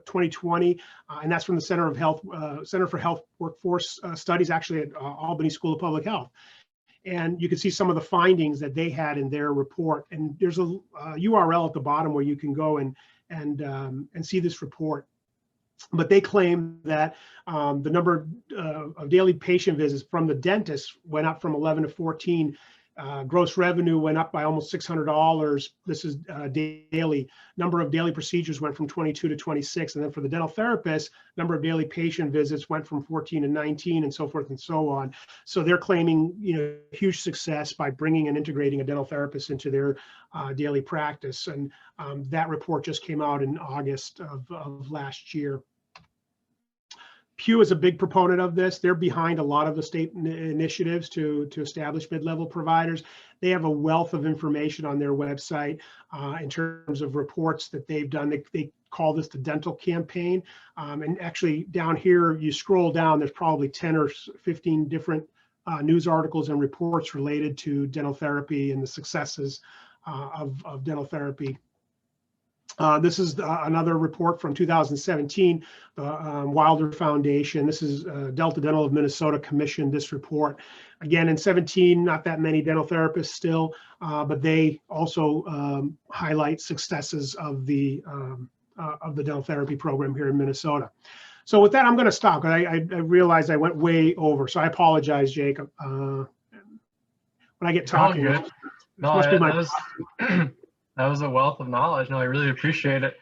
2020, and that's from the Center for Health Workforce Studies, actually at Albany School of Public Health. And you can see some of the findings that they had in their report. And there's a URL at the bottom where you can go and see this report. But they claim that the number of daily patient visits from the dentist went up from 11 to 14. Gross revenue went up by almost $600. This is daily. Number of daily procedures went from 22 to 26. And then for the dental therapist, number of daily patient visits went from 14 to 19, and so forth and so on. So they're claiming, huge success by bringing and integrating a dental therapist into their daily practice. And that report just came out in August of last year. Pew is a big proponent of this. They're behind a lot of the state initiatives to establish mid-level providers. They have a wealth of information on their website in terms of reports that they've done. They call this the dental campaign. And actually down here, you scroll down, there's probably 10 or 15 different news articles and reports related to dental therapy and the successes of dental therapy. This is another report from 2017, the Wilder Foundation. This is Delta Dental of Minnesota commissioned this report. Again, in 17, not that many dental therapists still, but they also highlight successes of the dental therapy program here in Minnesota. So with that, I'm going to stop. I realized I went way over, so I apologize, Jake. When I get talking, that was a wealth of knowledge. No, I really appreciate it.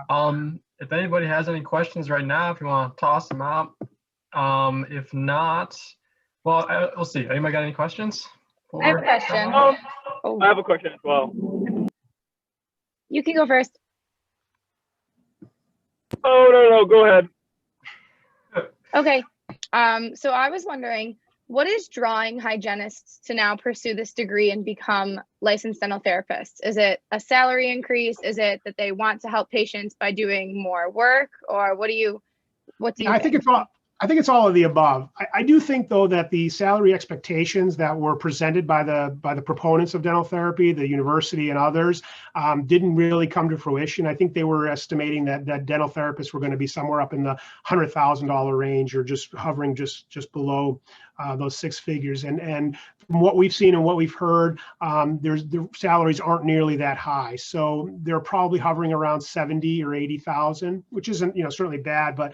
Yeah. If anybody has any questions right now, if you want to toss them out. If not, well, we'll see. Anybody got any questions? I have a question. I have a question as well. You can go first. Oh, no, go ahead. Okay. So I was wondering, what is drawing hygienists to now pursue this degree and become licensed dental therapists? Is it a salary increase? Is it that they want to help patients by doing more work? Or what do you think? I think it's all of the above. I do think, though, that the salary expectations that were presented by the proponents of dental therapy, the university and others, didn't really come to fruition. I think they were estimating that dental therapists were going to be somewhere up in the $100,000 range, or just hovering just below those six figures. And from what we've seen and what we've heard, the salaries aren't nearly that high. So they're probably hovering around 70 or 80,000, which isn't certainly bad, but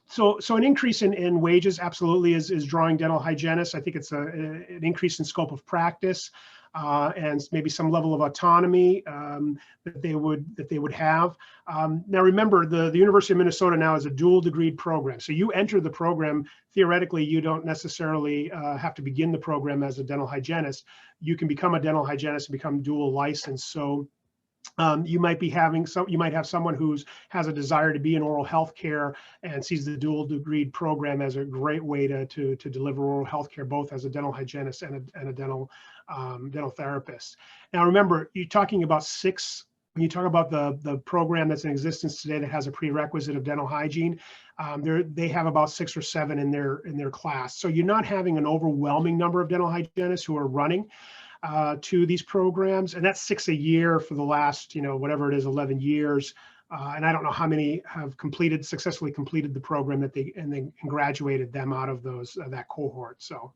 So an increase in wages absolutely is drawing dental hygienists. I think it's an increase in scope of practice and maybe some level of autonomy that they would have. Now remember, the University of Minnesota now is a dual degreed program. So you enter the program, theoretically, you don't necessarily have to begin the program as a dental hygienist. You can become a dental hygienist and become dual licensed. So you might have someone who has a desire to be in oral health care and sees the dual degreed program as a great way to deliver oral health care, both as a dental hygienist and a dental therapist. Now remember, you're talking about when you talk about the program that's in existence today that has a prerequisite of dental hygiene, they have about 6 or 7 in their class. So you're not having an overwhelming number of dental hygienists who are running to these programs, and that's 6 a year for the last, whatever it is, 11 years. And I don't know how many have successfully completed the program and graduated them out of that cohort. So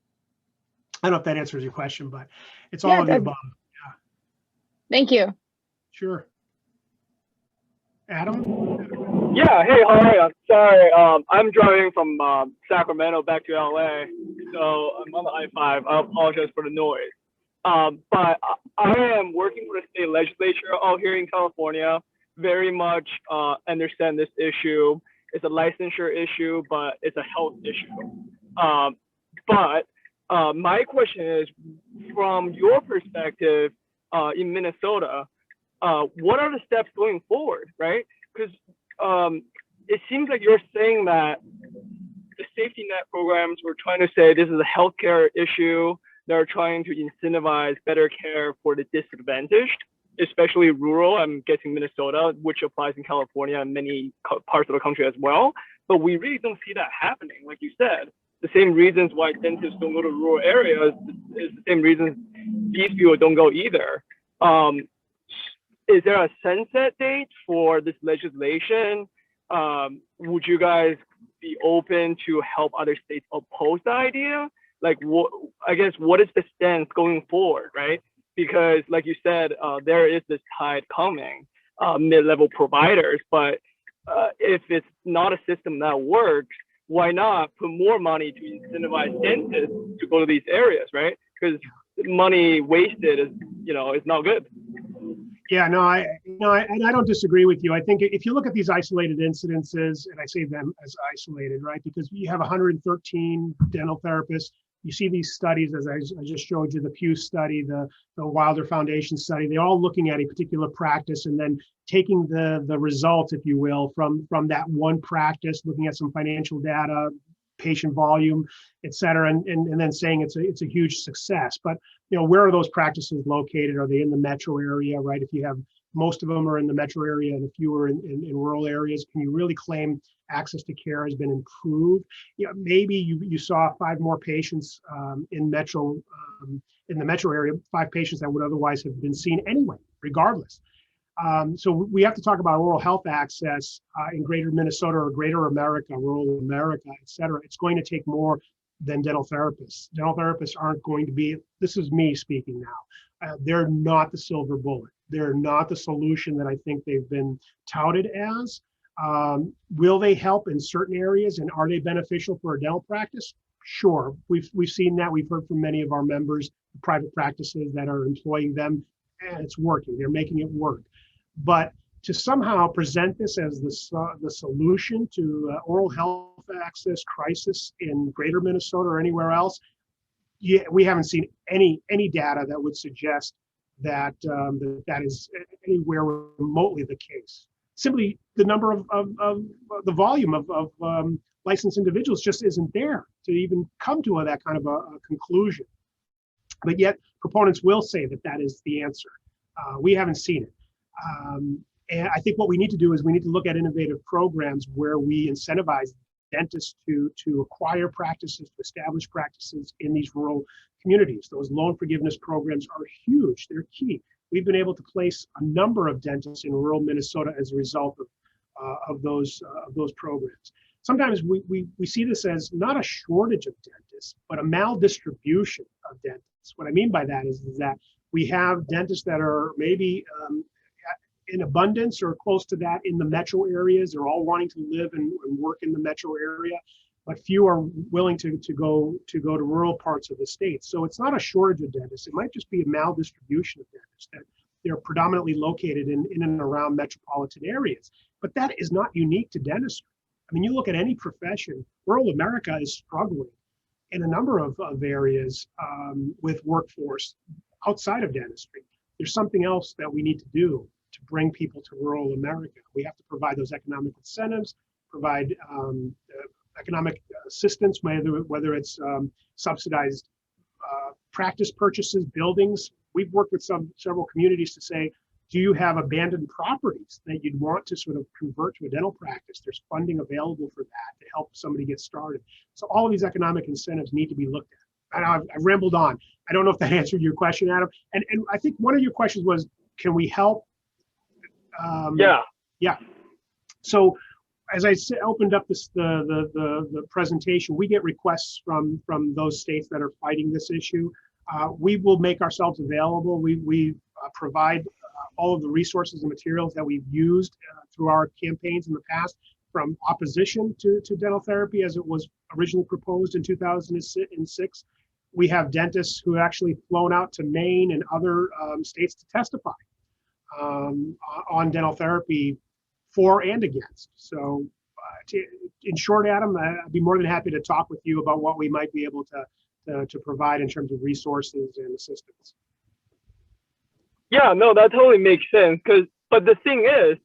I don't know if that answers your question, but it's all of the above. Yeah. Thank you. Sure. Adam? Yeah, hey, how are you? Sorry, I'm driving from Sacramento back to LA, so I'm on the I-5. I apologize for the noise. But I am working for the state legislature out here in California. Very much understand this issue. it's a licensure issue, but it's a health issue. But my question is, from your perspective in Minnesota, what are the steps going forward, right? Because it seems like you're saying that the safety net programs were trying to say this is a healthcare issue. They're trying to incentivize better care for the disadvantaged, especially rural. I'm guessing Minnesota, which applies in California and many parts of the country as well. But we really don't see that happening. Like you said, the same reasons why dentists don't go to rural areas is the same reasons these people don't go either. Is there a sunset date for this legislation? Would you guys be open to help other states oppose the idea? Like, I guess, what is the stance going forward, right? Because like you said, there is this tide coming, mid-level providers, but if it's not a system that works, why not put more money to incentivize dentists to go to these areas, right? Because money wasted is not good. Yeah, no, I don't disagree with you. I think if you look at these isolated incidences, and I say them as isolated, right? Because you have 113 dental therapists. You see these studies, as I just showed you, the Pew study, the Wilder Foundation study, they're all looking at a particular practice and then taking the results, if you will, from that one practice, looking at some financial data, patient volume, et cetera, and then saying it's a huge success. But where are those practices located? Are they in the metro area, right? If you have most of them are in the metro area and a few are in rural areas, can you really claim access to care has been improved? Maybe you saw 5 more patients in the metro area, 5 patients that would otherwise have been seen anyway, regardless. So we have to talk about oral health access in greater Minnesota or greater America, rural America, et cetera. It's going to take more than dental therapists. Dental therapists aren't going to be, this is me speaking now, they're not the silver bullet. They're not the solution that I think they've been touted as. Will they help in certain areas, and are they beneficial for a dental practice? Sure, we've seen that. We've heard from many of our members, private practices that are employing them, and it's working. They're making it work. But to somehow present this as the solution to oral health access crisis in greater Minnesota or anywhere else, we haven't seen any data that would suggest that that is anywhere remotely the case. Simply the number of the volume of licensed individuals just isn't there to even come to that kind of a conclusion. But yet proponents will say that is the answer. We haven't seen it. And I think what we need to do is we need to look at innovative programs where we incentivize dentists to acquire practices, to establish practices in these rural communities. Those loan forgiveness programs are huge. They're key. We've been able to place a number of dentists in rural Minnesota as a result of those programs. Sometimes we see this as not a shortage of dentists, but a maldistribution of dentists. What I mean by that is that we have dentists that are maybe in abundance or close to that in the metro areas. They're all wanting to live and work in the metro area, but few are willing to go to rural parts of the state. So it's not a shortage of dentists. It might just be a maldistribution of dentists, that they're predominantly located in and around metropolitan areas. But that is not unique to dentistry. I mean, you look at any profession, rural America is struggling in a number of areas with workforce outside of dentistry. There's something else that we need to do to bring people to rural America. We have to provide those economic incentives, provide economic assistance, whether it's subsidized practice purchases, buildings. We've worked with several communities to say, do you have abandoned properties that you'd want to sort of convert to a dental practice? There's funding available for that to help somebody get started. So all of these economic incentives need to be looked at. And I've rambled on. I don't know if that answered your question, Adam. And I think one of your questions was, can we help? Yeah. So as I opened up the presentation, we get requests from those states that are fighting this issue. We will make ourselves available. We provide all of the resources and materials that we've used through our campaigns in the past, from opposition to dental therapy as it was originally proposed in 2006. We have dentists who have actually flown out to Maine and other states to testify on dental therapy for and against. So in short, Adam, I'd be more than happy to talk with you about what we might be able to provide in terms of resources and assistance. Yeah, no, that totally makes sense. But the thing is,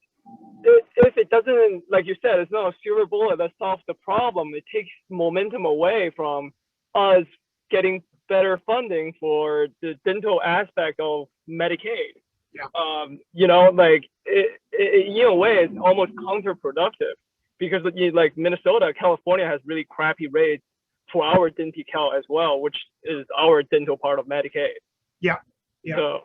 if it doesn't, like you said, it's not a silver bullet that solves the problem. It takes momentum away from us getting better funding for the dental aspect of Medicaid. Yeah. You know, like in a way, it's almost counterproductive because like Minnesota, California has really crappy rates for our DentiCal as well, which is our dental part of Medicaid. Yeah. Yeah. So,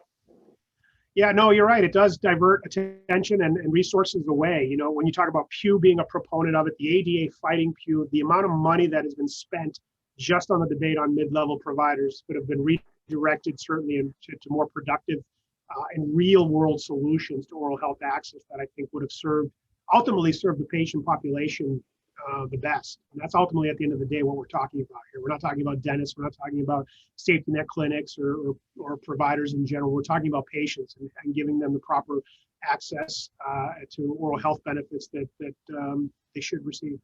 yeah, no, you're right. It does divert attention and resources away. You know, when you talk about Pew being a proponent of it, the ADA fighting Pew, the amount of money that has been spent just on the debate on mid-level providers could have been redirected certainly to more productive and real-world solutions to oral health access that I think would have ultimately served the patient population the best. And that's ultimately at the end of the day what we're talking about here. We're not talking about dentists. We're not talking about safety net clinics or providers in general. We're talking about patients and giving them the proper access to oral health benefits that they should receive.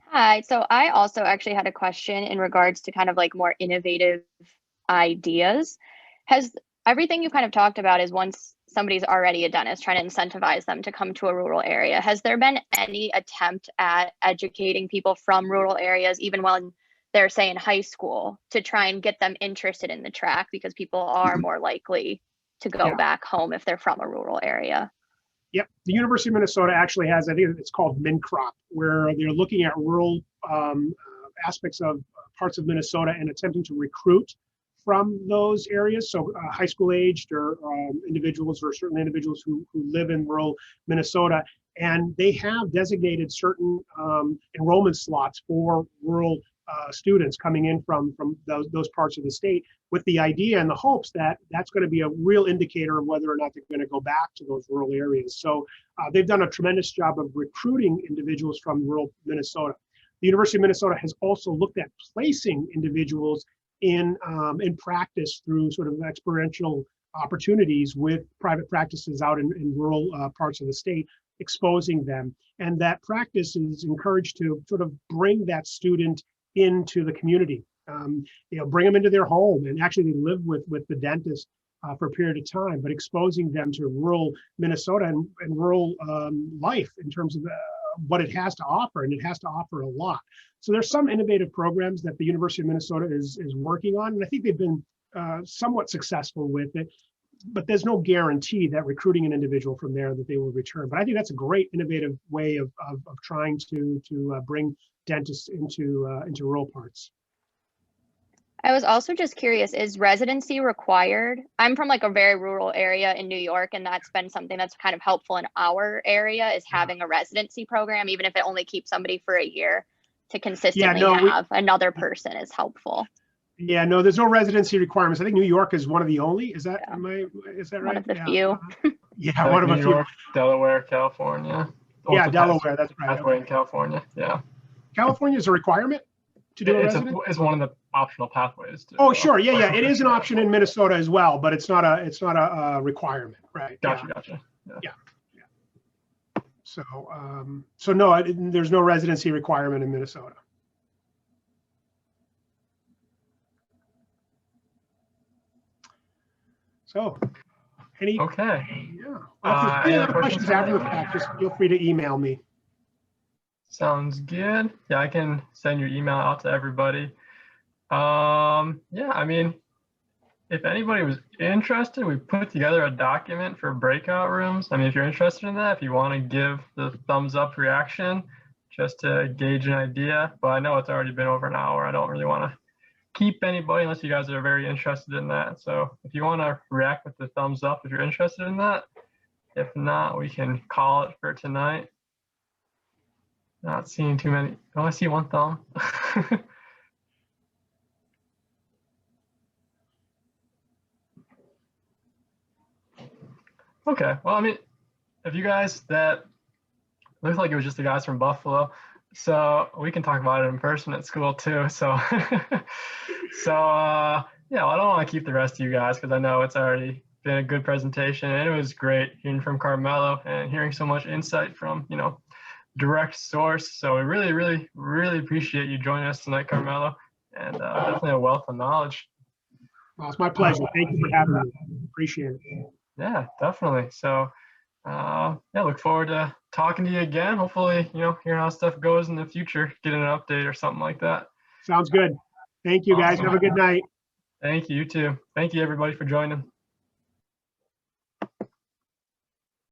Hi, so I also actually had a question in regards to kind of like more innovative ideas. Has everything you kind of talked about is once somebody's already a dentist, trying to incentivize them to come to a rural area. Has there been any attempt at educating people from rural areas, even when they're, say, in high school, to try and get them interested in the track, because people are more likely to go back home if they're from a rural area? Yep, the University of Minnesota actually has, I think it's called MinCrop, where they're looking at rural aspects of parts of Minnesota and attempting to recruit from those areas. So high school aged or individuals, or certainly individuals who live in rural Minnesota. And they have designated certain enrollment slots for rural students coming in from those parts of the state, with the idea and the hopes that that's going to be a real indicator of whether or not they're going to go back to those rural areas. So they've done a tremendous job of recruiting individuals from rural Minnesota. The University of Minnesota has also looked at placing individuals in practice through sort of experiential opportunities with private practices out in rural parts of the state, exposing them. And that practice is encouraged to sort of bring that student into the community, bring them into their home and actually live with the dentist for a period of time, but exposing them to rural Minnesota and rural life in terms of what it has to offer, and it has to offer a lot. So there's some innovative programs that the University of Minnesota is working on, and I think they've been somewhat successful with it, but there's no guarantee that recruiting an individual from there that they will return. But I think that's a great innovative way of trying to bring dentists into rural parts. I was also just curious, is residency required? I'm from like a very rural area in New York, and that's been something that's kind of helpful in our area, is having a residency program, even if it only keeps somebody for a year, to consistently have another person is helpful. Yeah, no, there's no residency requirements. I think New York is one of the only. Is that is that right? One of the few. Yeah, one of a few. New York, Delaware, California. Yeah, Delaware. That's right. Pathway in California. Yeah. California is a requirement to do a residency? It's one of the optional pathways. Oh, sure. Yeah. It is an option in Minnesota as well, but it's not a requirement, right? Gotcha. Yeah. So no, there's no residency requirement in Minnesota. So, any other questions after the fact, just feel free to email me. Sounds good. Yeah, I can send your email out to everybody. Yeah, I mean, if anybody was interested, we put together a document for breakout rooms. I mean, if you're interested in that, if you want to give the thumbs up reaction, just to gauge an idea. But I know it's already been over an hour. I don't really want to keep anybody unless you guys are very interested in that. So if you want to react with the thumbs up, if you're interested in that. If not, we can call it for tonight. Not seeing too many. Oh, I see one thumb. Okay, well, I mean, if you guys, that looks like it was just the guys from Buffalo, so we can talk about it in person at school too. So, yeah, well, I don't want to keep the rest of you guys because I know it's already been a good presentation, and it was great hearing from Carmelo and hearing so much insight from, direct source. So we really appreciate you joining us tonight, Carmelo, and definitely a wealth of knowledge. Well, it's my pleasure. Thank you for having me. Appreciate it. Yeah, definitely. So yeah, look forward to talking to you again. Hopefully, hearing how stuff goes in the future, getting an update or something like that. Sounds good. Thank you, guys. Awesome. Have a good night. Thank you, you too. Thank you, everybody, for joining.